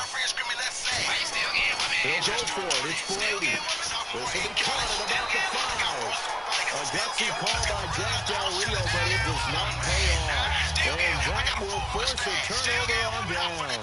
They'll go for it. It's Brady. This will be caught at about the 5. A gutsy call by Jack Del Rio, but it does not pay off. And that will force a turnover on downs.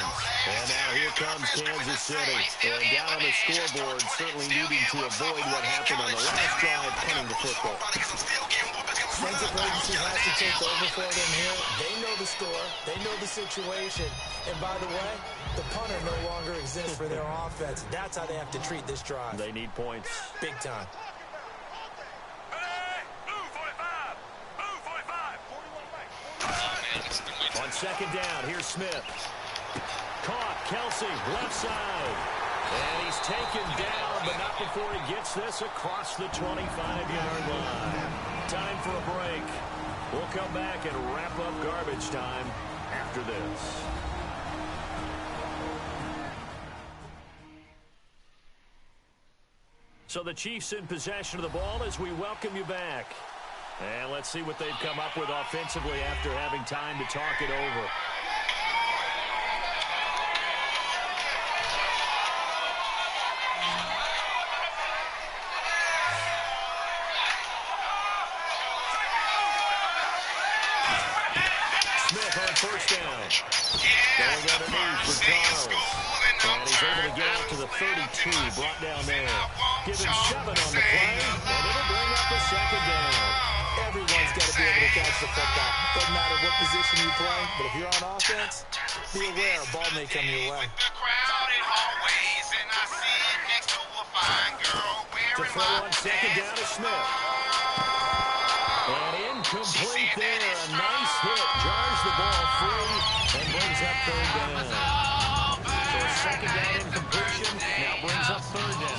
And now here comes Kansas City. And down on the scoreboard, certainly needing to avoid what happened on the last drive, punting the football. Sense of urgency has to take over for them here. They know the score. They know the situation. And by the way, the punter no longer exists for their offense. That's how they have to treat this drive. They need points. Big time. On second down, here's Smith. Caught, Kelsey, left side. And he's taken down, but not before he gets this across the 25-yard line. Time for a break. We'll come back and wrap up garbage time after this. So the Chiefs in possession of the ball as we welcome you back. And let's see what they've come up with offensively after having time to talk it over. Smith on first down. Going underneath for Charles. And he's able to get out to the 32, brought down there. Give him 7 on the play, and it'll bring up a second down. Everyone's got to be able to catch the football. Doesn't matter what position you play, but if you're on offense, be aware a ball may come your way. To throw on second down to Smith. And incomplete there. A nice hit. Jars the ball free and brings up third down. So a second down incompletion now brings up third down.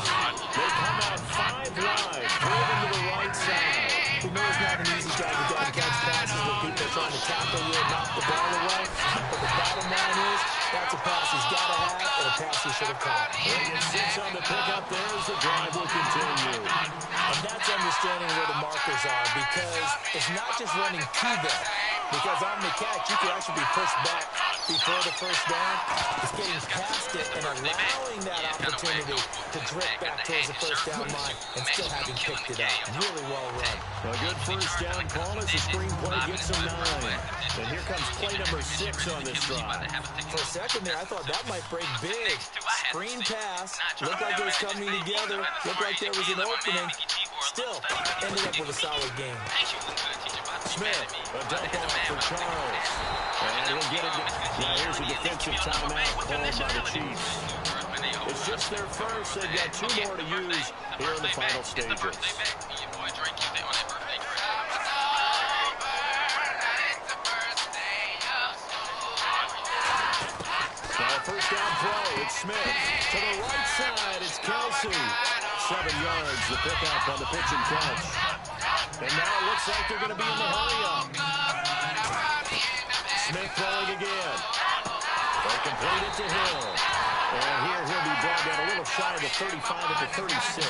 They come out 5 wide. Driven to the right side. We know it's not an easy job to catch passes when people are trying to tackle you and knock the ball away. But the bottom line is, that's a pass he's got to have and a pass he should have caught. They get 6 on the pickup there as the drive will continue. And that's understanding where the markers are, because it's not just running to them. Because on the catch, you can actually be pushed back before the first down. It's getting past it and allowing that opportunity to drift back towards the first down line and still having picked it up. Really well run. A good first down call as the screenplay gets him 9. And here comes play number 6 on this drive. For a second there, I thought that might break big. Screen pass. Looked like it was coming together. Looked like there was an opening. Still ended up with a solid game. Smith, a dump off for Charles. And he'll get it. Now here's a defensive timeout called by the Chiefs. It's just their first. They've got 2 more to use here in the final stages. Now first down play, it's Smith. To the right side, it's Kelsey. 7 yards, the pickup on the pitch and catch. And now it looks like they're going to be in the hurry-up. Smith throwing again. They complete it to Hill. And here he'll be brought down a little shy of the 35 at the 36.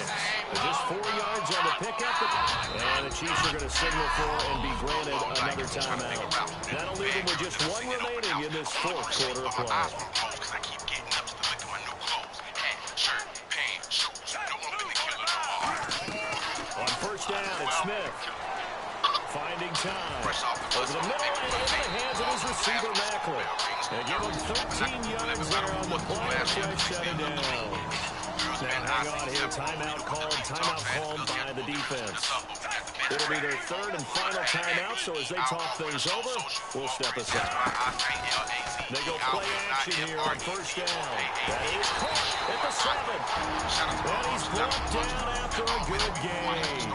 But just 4 yards on the pickup. And the Chiefs are going to signal for and be granted another timeout. That'll leave them with just 1 remaining in this 4th quarter of play. On first down, it's Smith. Finding time. Over the middle and over the hands of his receiver, Macklin. They give him 13 yards there on the play. Fresh shut it down. Now hang on here. Timeout called by the defense. It'll be their 3rd and final timeout, so as they talk things over, we'll step aside. They go play action here on first down. That is caught at the 7. And he's brought down after a good game.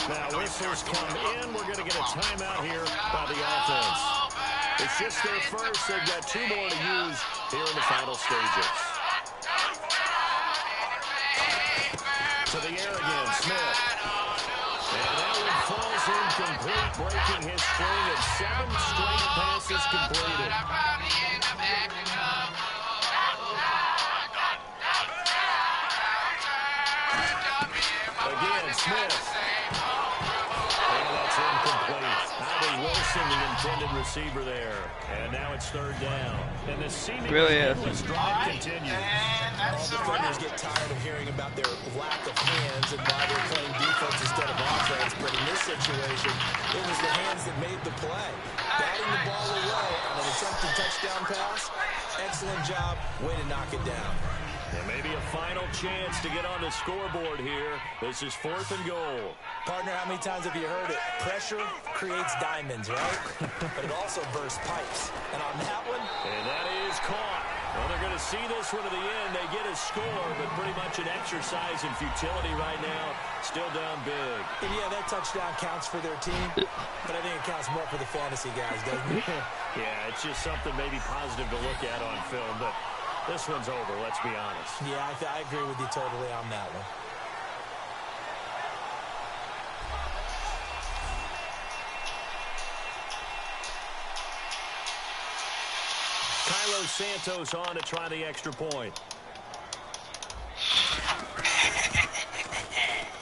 Now whistles come in. We're going to get a timeout here by the offense. It's just their first. They've got 2 more to use here in the final stages. To the air again, Smith. And that one falls incomplete, breaking his string of 7 straight passes completed. Again, Smith. And that's incomplete. Bobby Wilson, the intended receiver there. And now it's 3rd down. And the seemingly endless drive continues. All defenders get tired of hearing about their lack of hands and why they're playing defense instead of offense. But in this situation, it was the hands that made the play. Batting the ball away on an attempted touchdown pass. Excellent job. Way to knock it down. And maybe a final chance to get on the scoreboard here. This is 4th and goal. Partner, how many times have you heard it? Pressure creates diamonds, right? But it also bursts pipes. And on that one... And that is caught. Well, they're going to see this one to the end. They get a score, but pretty much an exercise in futility right now. Still down big. And yeah, that touchdown counts for their team, but I think it counts more for the fantasy guys, doesn't it? Yeah, it's just something maybe positive to look at on film, but this one's over, let's be honest. Yeah, I agree with you totally on that one. Carlos Santos on to try the extra point.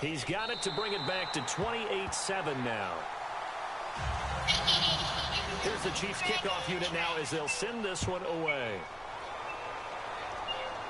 He's got it to bring it back to 28-7 now. Here's the Chiefs kickoff unit now as they'll send this one away.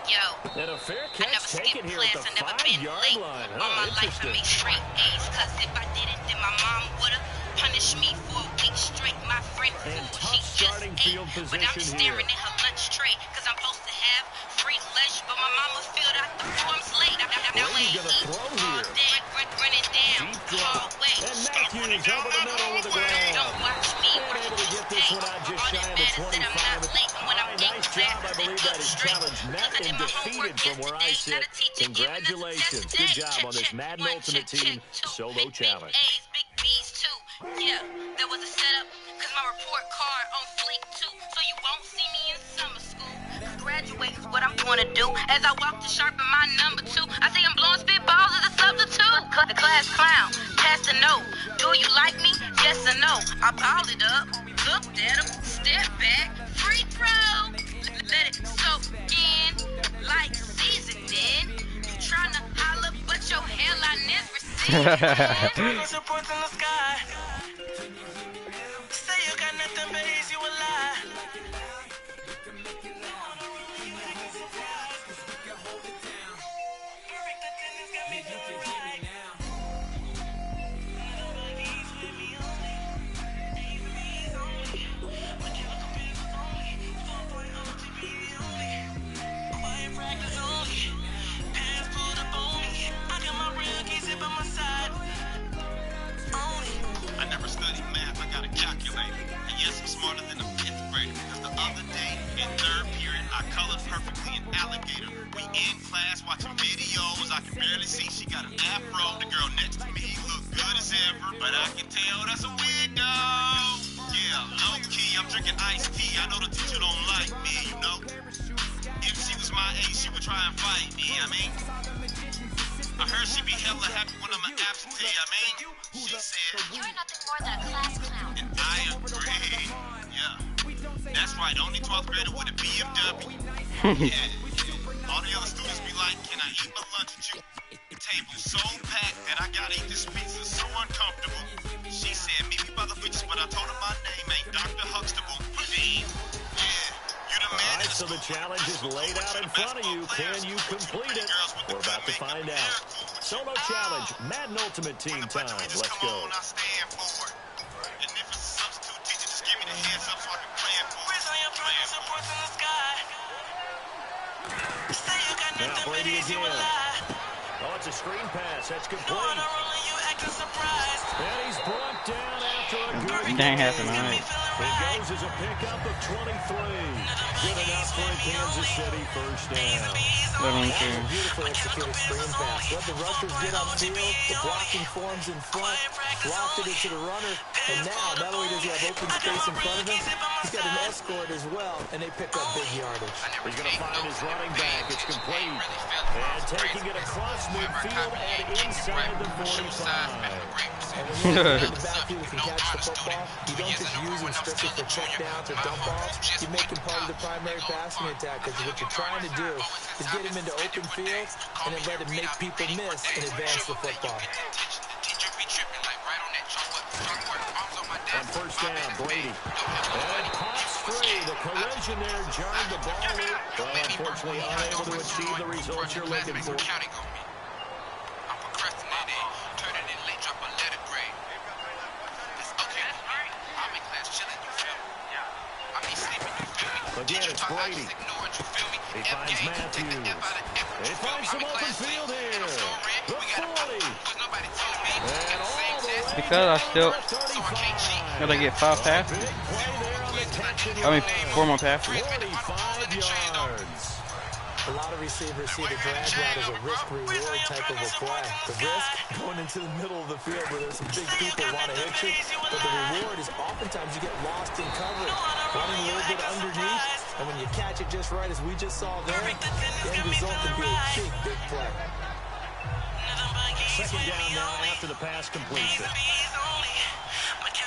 Yo, and a fair I never catch taken skipped here class at the and never been 5-yard late. line. All my life I made straight A's, cause if I didn't, then my mom would've punished me for a week straight. My friend And food, tough she just starting ate, field but I'm position staring here. at her lunch tray, cause I'm supposed to have free lunch, but my mama filled out the forms late. Now I Brady's ain't gonna eat throw all here. day, running down Deep drop. hallway. And Matthews over the middle with the grab. Don't watch me, And watch able to get this one out just all shy that of the matters that I'm not 25. late, and when I'm in Nice class, job. I believe that is challenge met and defeated from where I sit. Congratulations. Good job on this Madden Ultimate Team solo challenge. Big B's too. Yeah, there was a setup, cause my report card on fleek too, so you won't see me in summer school. Graduating is what I'm gonna do. As I walk to sharpen my number 2, I see I'm blowing spitballs as a substitute. The class clown, pass the note. Do you like me? Yes or no? I balled it up, looked at him, step back, free throw. Let it soak in like seasoning. You tryna holler, but your hairline is receding. Supports in the sky. Say you got nothing but easy, you a lie. I never studied math, I got a calculator. And yes, I'm smarter than a 5th grader. Because the other day, in 3rd period, I colored perfectly an alligator. We in class watching videos, I can barely see. She got an afro, the girl next to me look good as ever. But I can tell that's a window. Yeah, low key, I'm drinking iced tea. I know the teacher don't like me, you know. If she was my age, she would try and fight me, I mean. I heard she be hella happy when I'm an absentee, I mean. She said, You're nothing more than a class clown. and I agree. Yeah. That's right, only 12th grader with a BMW. Yeah. All the other students be like, can I eat my lunch with you? Table so packed that I gotta eat this pizza so uncomfortable. She said, meet me by the bleachers, but I told her my name ain't Dr. Huxtable. Dean. Yeah. You the man. All right, so the challenge is laid out in front of you. Can you complete it? We're about to find out. Solo challenge, Madden Ultimate Team time. Let's go. I stand for it. And if it's a substitute teacher, just give me the heads up so I can plan for it. Where's all your brothers supports in the sky? Say you got Now nothing but Brady easy, you a again. lie. Oh, it's a screen pass. That's complete. No, on a roll and you acting surprised. And he's brought down after a good Dang, game. happened, all right. It goes as a pickup of 23. Good enough for a Kansas City first down. Beautiful executed screen pass. Let the rushers get upfield. The blocking forms in front. Blocked it into the runner. And now, not only does he have open space in front of him, he's got an escort as well. And they pick up big yardage. He's going to find his running back. It's complete. And taking it across midfield and inside the 45. And when you're in the backfield who can catch the football, you don't just use him strictly for checkdowns or dump offs. You make him part of the primary passing attack, because what you're trying to do is get him into open field and then let him make people miss and advance the football. On first down, Brady. And pops free. The collision there jarred the ball in. Well, unfortunately, unable to achieve the results you're looking for. Again, it's Brady. He finds Matthews. He finds some open field here. The 40. And all the way. Because I still gotta get 5 passes. Big play there on the catch. I mean, 4 more passes. 45 yards. A lot of receivers see the drag route as a risk-reward type of a play. The risk, going into the middle of the field where there's some big people who want to hit you, but the reward is oftentimes you get lost in coverage, running a little bit underneath, and when you catch it just right, as we just saw there, the end result can be a big, big play. Second down now after the pass completion.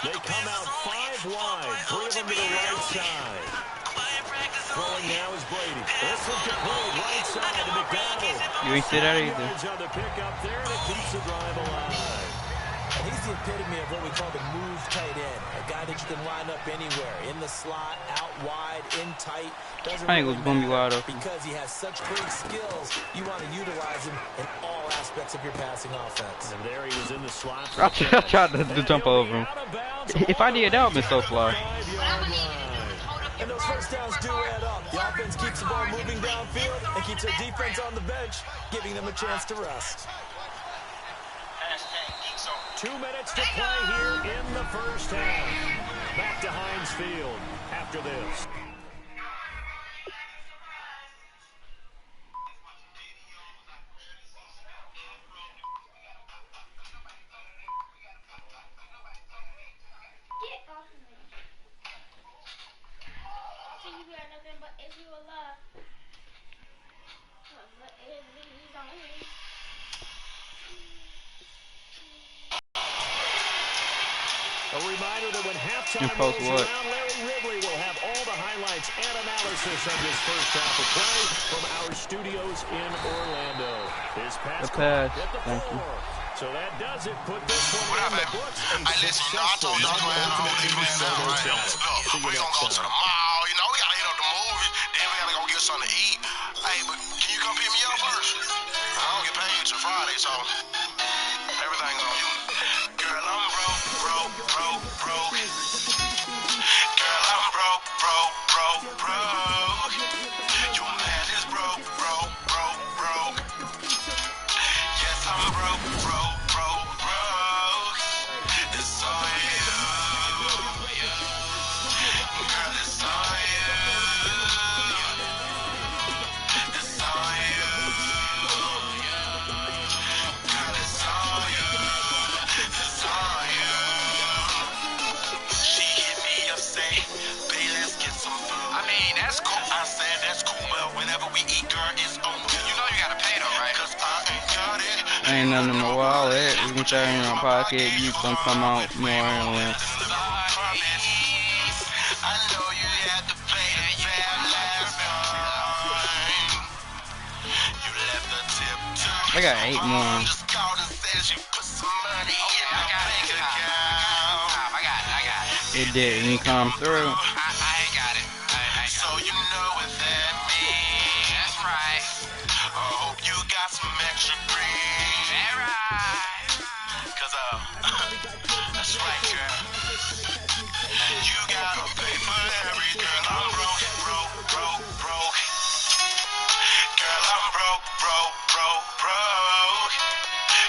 They come out 5 wide, 3 of them to the right side. Throwing now is Brady. This one complete right side to McDonald. You ain't see that either. Yards on the pick up there, and it keeps the drive alive. And he's the epitome of what we call the move tight end. A guy that you can line up anywhere. In the slot, out wide, in tight. Doesn't I think really it was going to be wide matter open. because he has such great skills. You want to utilize him in all aspects of your passing offense. And there he was in the slot. I tried to jump over him. If I did, that would have been so fly. And those first downs do add up. The offense keeps the ball moving downfield and keeps their defense on the bench, giving them a chance to rest. 2 minutes to play here in the first half. Back to Heinz Field after this. A reminder that when halftime rolls around, Larry Ridley will have all the highlights and analysis of this first half of play from our studios in Orlando. His pass caught at the 4. So that does it. Put this one in the books. Hey, listen, you know, I told you to go ahead and hold it now, right? Look, we gonna go to the mall, you know, we gotta hit up the movie, then we gotta go get something to eat. Hey, but can you come pick me up first? I don't get paid till Friday, so everything's on you. Girl, I'm broke. Girl, I'm broke. Your man is broke. Yes, I'm broke. It's all you. Girl, it's all you. It's all you. Girl, it's all you. It's all you. She hit me up, say, babe, let's get some food. I mean, that's cool. I said that's cool, but whenever we eat, girl, it's on. You know you gotta pay though, right? Cause I ain't got it. Ain't nothing in my wallet. You can try in your pocket. You can come out more and less. I know you had to pay the fare last time. You left the tip too. I got 8 more. Just called and said she put some money in my bank account. I got it. It didn't come through. I got it. So you know what that means. That's right. I hope you got some extra green. That's right. Cause that's right, girl. You gotta pay for every girl. I'm broke. Girl, I'm broke.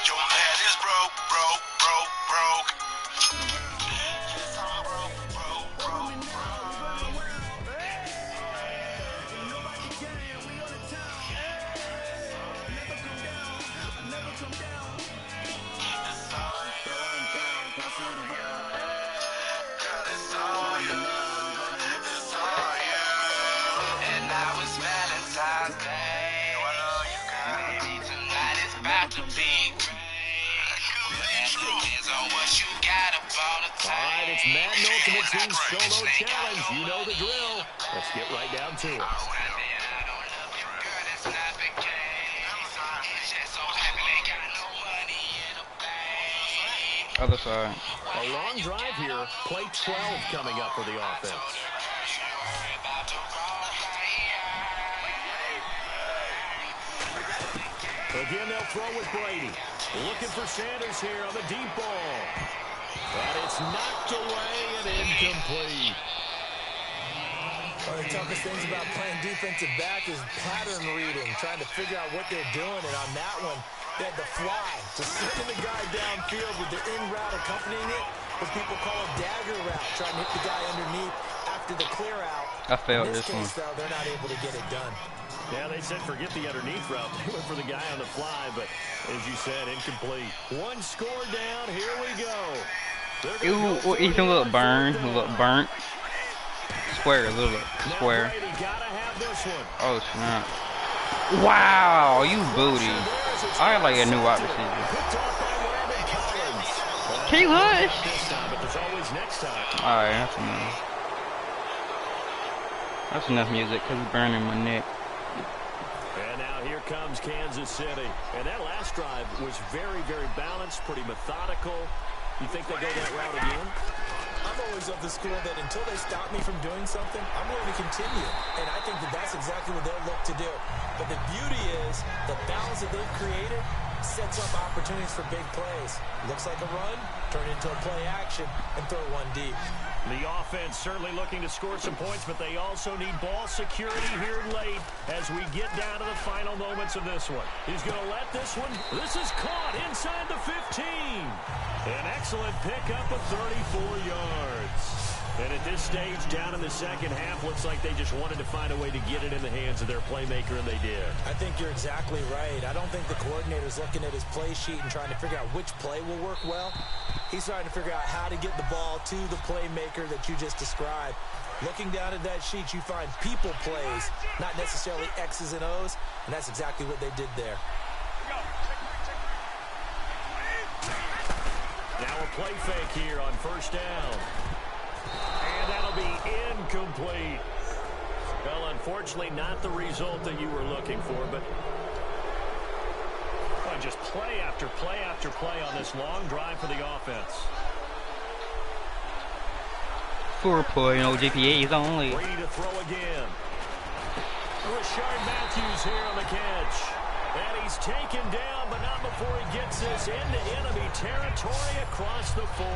Your man is broke. Yes, I'm broke. And now it's Valentine's Day. I love you, girl. Tonight is about to be great. Depends on what you got up on the table. All right, it's Madden Ultimate Team Solo Challenge. You know the drill. Let's get right down to it. Other side. A long drive here. Play 12 coming up for the offense. Again, they'll throw with Brady. Looking for Sanders here on the deep ball. But it's knocked away and incomplete. One of the toughest things about playing defensive back is pattern reading, trying to figure out what they're doing. And on that one, they had the fly, just sending the guy downfield with the in route accompanying it, what people call a dagger route, trying to hit the guy underneath after the clear out. I failed this this case, one. though, they're not able to get it done. Yeah, they said forget the underneath route. They went for the guy on the fly, but as you said, incomplete. One score down. Here we go. Ooh, he's a little burnt. Square, a little square. Oh, snap. Wow, you booty. I like a new wide receiver. Can you hush? Alright, that's enough. That's enough music because it's burning my neck. And now here comes Kansas City. And that last drive was very, very balanced, pretty methodical. You think they'll go that route again? I'm always of the school that until they stop me from doing something, I'm going to continue. And I think that that's exactly what they'll look to do. But the beauty is the balance that they've created sets up opportunities for big plays. Looks like a run, turn into a play action, and throw one deep. The offense certainly looking to score some points, but they also need ball security here late as we get down to the final moments of this one. He's going to let this one. This is caught inside the 15. An excellent pickup of 34 yards. And at this stage, down in the second half, looks like they just wanted to find a way to get it in the hands of their playmaker, and they did. I think you're exactly right. I don't think the coordinator's looking at his play sheet and trying to figure out which play will work well. He's trying to figure out how to get the ball to the playmaker that you just described. Looking down at that sheet, you find people plays, not necessarily X's and O's, and that's exactly what they did there. Now a play fake here on first down. And that'll be incomplete. Well, unfortunately, not the result that you were looking for, but just play after play after play on this long drive for the offense. 4 play, GPAs only. Ready to throw again. Rashard Matthews here on the catch. And he's taken down, but not before he gets this into enemy territory across the 40.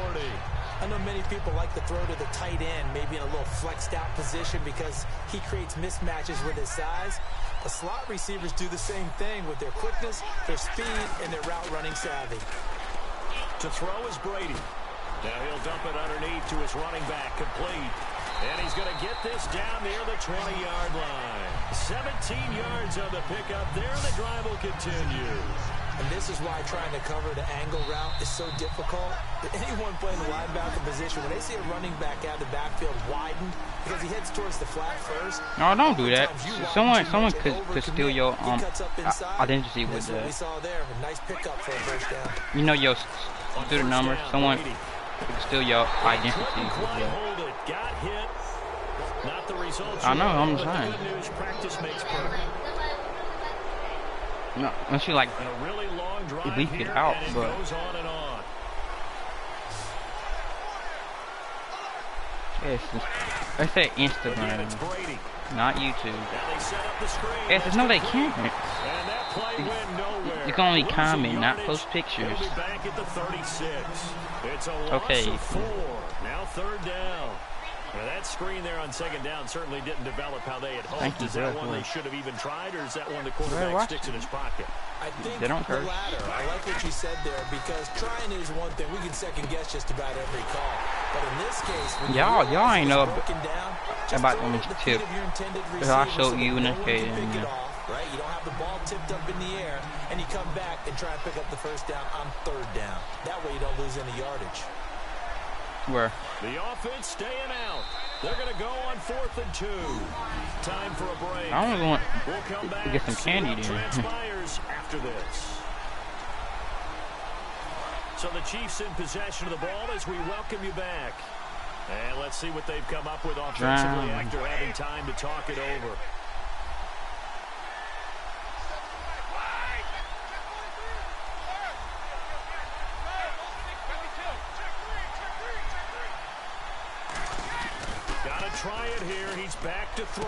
I know many people like to throw to the tight end, maybe in a little flexed out position because he creates mismatches with his size. The slot receivers do the same thing with their quickness, their speed, and their route running savvy. To throw is Brady. Now he'll dump it underneath to his running back, complete. And he's going to get this down near the 20-yard line. 17 yards on the pickup there, and the drive will continue. And this is why trying to cover the angle route is so difficult. Anyone playing the linebacker position, when they see a running back out of the backfield widened because he heads towards the flat first. No, don't do that. Someone could steal your identity with that. We saw there, a nice pickup for a first down. You know your through the numbers. Someone could steal your identity with that. Got hit. Not the result. I know. I'm saying. Practice makes perfect. No, unless you like really long drive leak it out, and it but goes on and on. I say Instagram, not YouTube. Yes, no, they can't. You can only comment, not post pictures. Okay. Now third down. Now that screen there on second down certainly didn't develop how they had hoped. Is that one they should have even tried, or is that one the quarterback sticks in his pocket? I think the latter. I like what you said there, because trying is one thing. We can second guess just about every call. But in this case, y'all ain't know about them tip. I showed you in the case. Right? You don't have the ball tipped up in the air, and you come back and try and pick up the first down on third down. That way you don't lose any yardage. Where? The offense staying out. They're going to go on 4th and 2. Time for a break. I only want we'll come back to get some candy there. Transpires after this. So the Chiefs in possession of the ball as we welcome you back. And let's see what they've come up with offensively after having time to talk it over. Try it here. He's back to throw.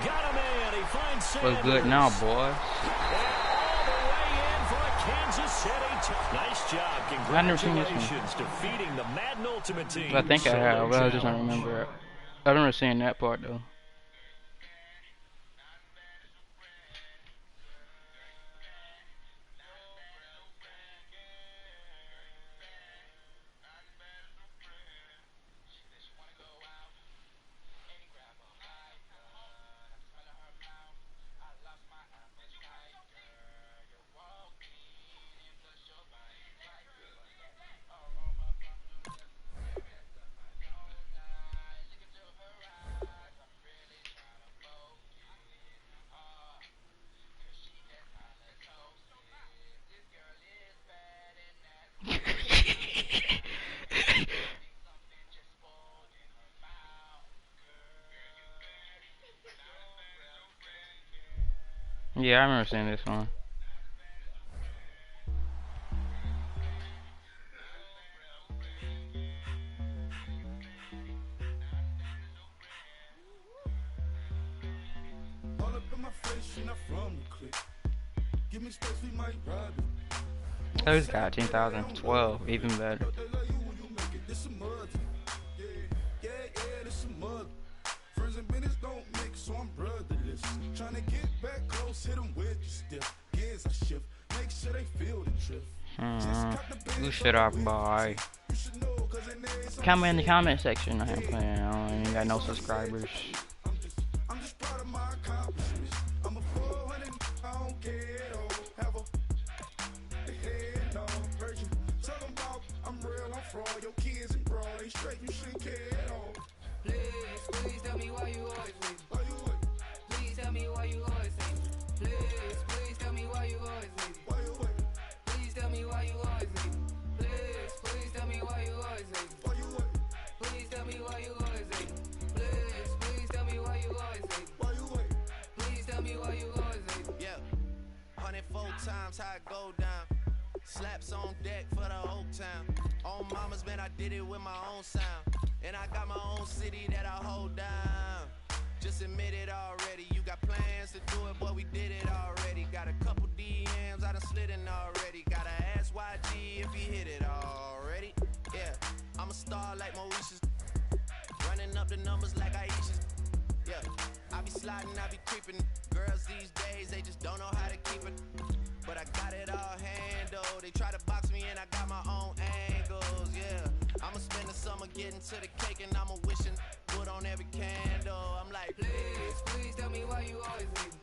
Got him in. He finds Sanders. What's good now, boy? And all the way in for a Kansas City. Nice job. Congratulations defeating the Madden Ultimate Team. I think I have, but I just don't remember it. I don't remember seeing that part though. Yeah, I remember seeing this one. Oh, he's got 10,012, even better. Good shit off, boy. Comment in the comment section. I ain't playing. I ain't got no subscribers. Please tell me why you always leave. Please tell me why you always leave. Please tell me why you always leave. Please tell me why you always leave. Please tell me why you always leave. Please tell me why you always leave. Please tell me why you always leave. Please tell me why you always leave. Yeah, 104 times how it go down. Slaps on deck for the whole town. On mama's man, I did it with my own sound. And I got my own city that I hold down. Just admit it already. You got plans to do it, but we did it already. Got a couple DMs, I done slid in already. Gotta ask YG if he hit it already. Yeah, I'm a star like Mauritius. Running up the numbers like Aisha's. Yeah, I be sliding, I be creeping. Girls these days, they just don't know how to keep it. But I got it all handled. They try to box me in, I got my own angles, yeah. I'ma spend the summer getting to the cake and I'ma wishing put on every candle. I'm like, please tell me why you always leave.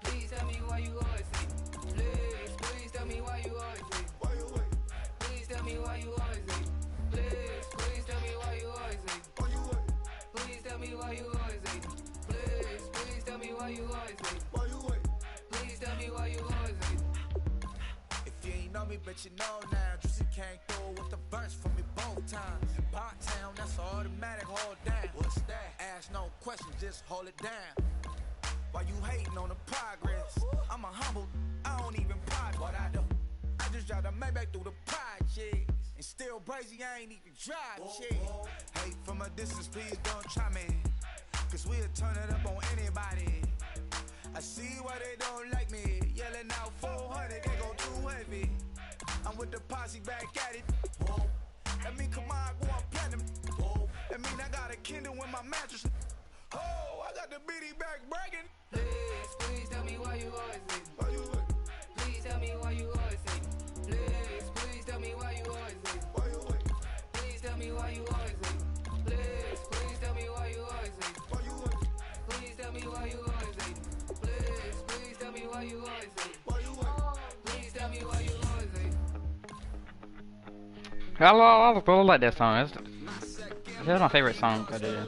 Please tell me why you always leave. Please tell me why you always leave. Please tell me why you always leave. Please tell me why you always leave. Please tell me why you always leave. Please tell me why you always leave. Please tell me why you always leave. If you ain't know me, but you know now. Juicy came through with the verse for me both times. Bot town, that's automatic, hold down. What's that? Ask no questions, just hold it down. While you hating on the progress, I'm a humble, I don't even pride what I do. I just drive the Maybach through the projects. And still crazy, I ain't even drive shit. Hate from a distance, please don't try me. Cause we'll turn it up on anybody. I see why they don't like me. Yelling out 400, they go too heavy. I'm with the posse back at it. That mean come on, go on platinum. That mean I got a Kindle in my mattress. Oh, I got the BD back bragging. Please tell me why you always leave. Please tell me why you always leave. Please tell me why you always leave. Please tell me why you always leave. Please tell me why you always leave. Please tell me why you always leave. Please tell me why you always leave. Please tell me why you always leave. I like that song. That's my favorite song I did.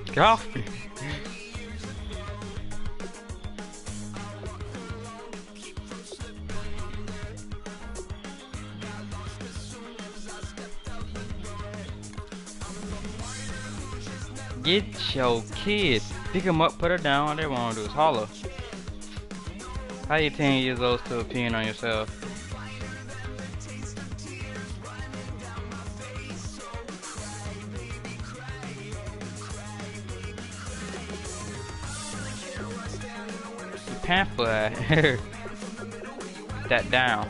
Get off me. Get your kid. Pick him up, put her down. All they want to do is holler. How you 10 years old still peeing on yourself? pamphlet. That down.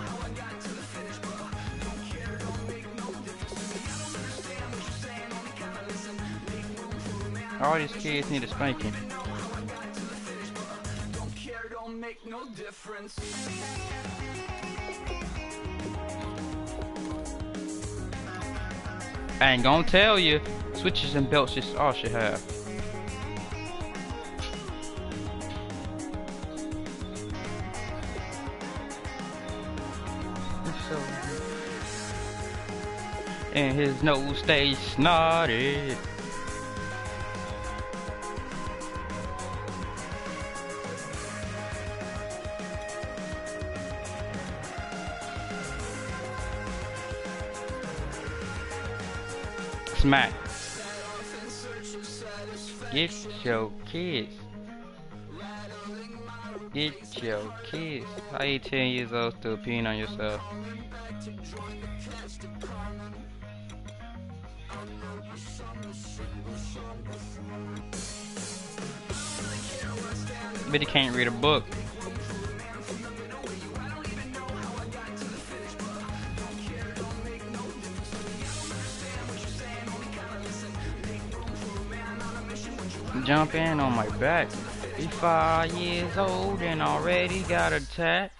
All these kids need a spanking. I ain't gonna tell you, switches and belts is all she have. And his nose stays snotted. Smack. Get your kids. Get your kids. How you 10 years old still peeing on yourself? But he can't read a book. Jump in on my back. He's 5 years old and already got a tat.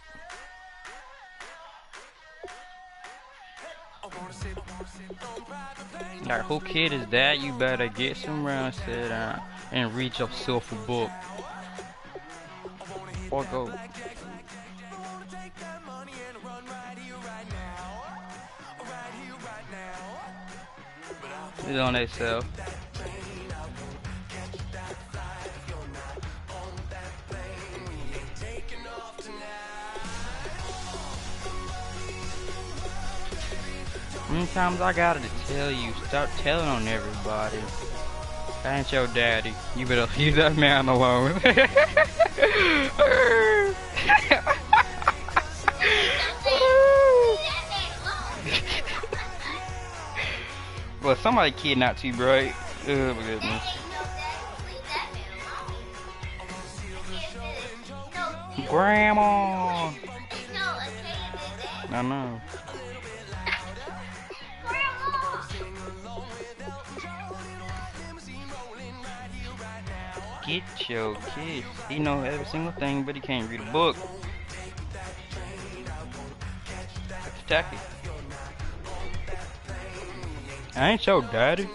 Like, who kid is that? You better get some round, sit down, and read yourself a book. Or go. It's on themselves. Many times I gotta tell you, start telling on everybody. I ain't your daddy. You better leave that man alone. Well, somebody kidnapped you, bro. Oh my goodness. Grandma. I know. Get your kids. He know every single thing, but he can't read a book. Tacky. I ain't your daddy.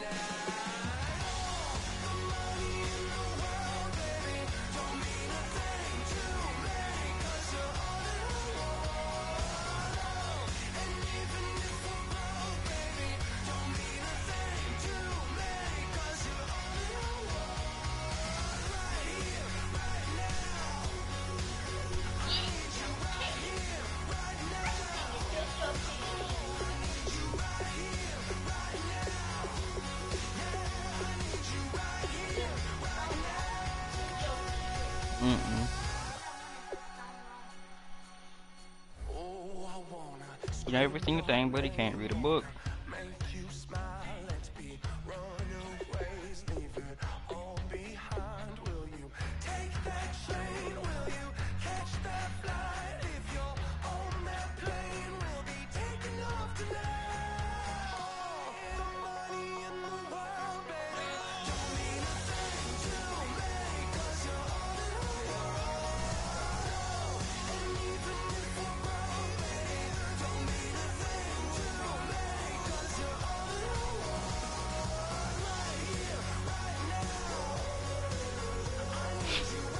You know every single thing, but he can't read a book.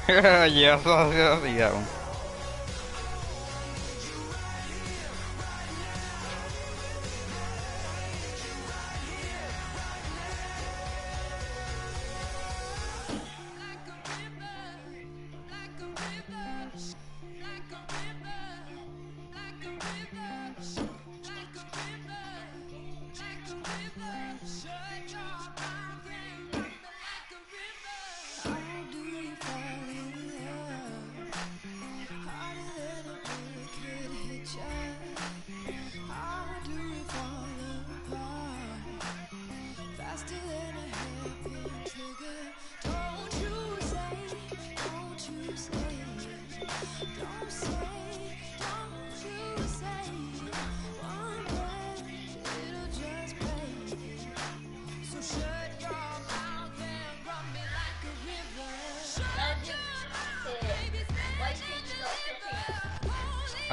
Yeah, I see that one.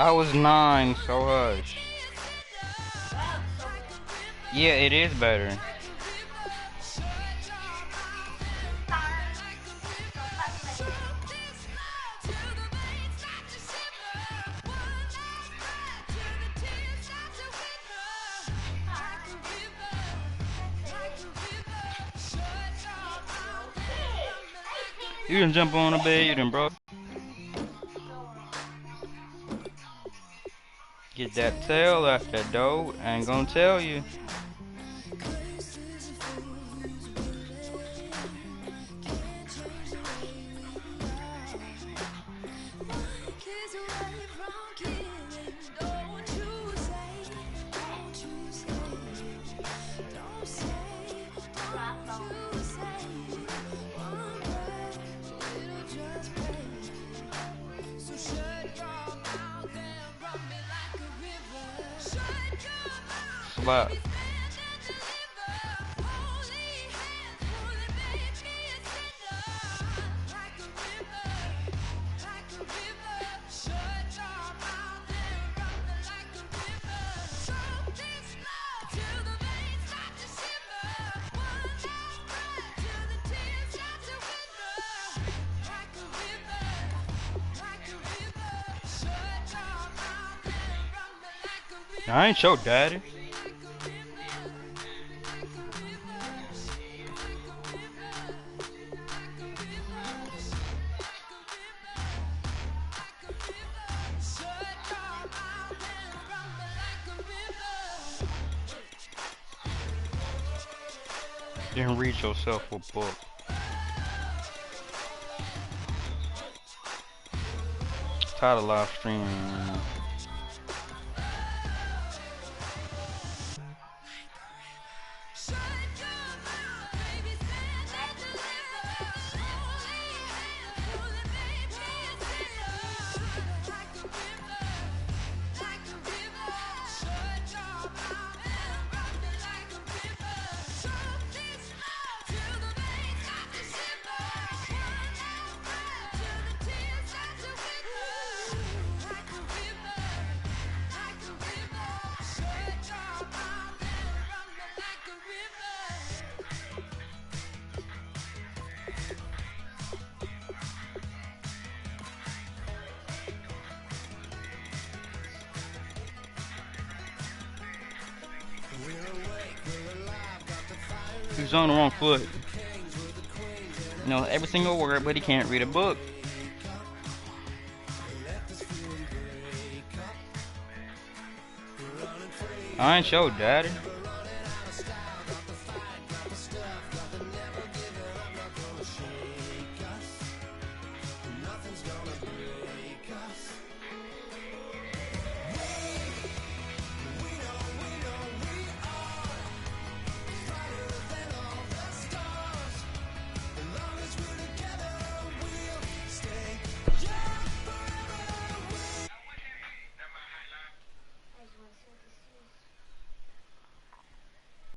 I was 9, so hush. Yeah, it is better. You didn't jump on the bed, you done, bro. Get that tail out that door. I ain't gonna tell you. Slap. I ain't your daddy. Didn't read yourself a book. Tired of live streaming, man. He's on the wrong foot. You know every single word, but he can't read a book. I ain't your daddy.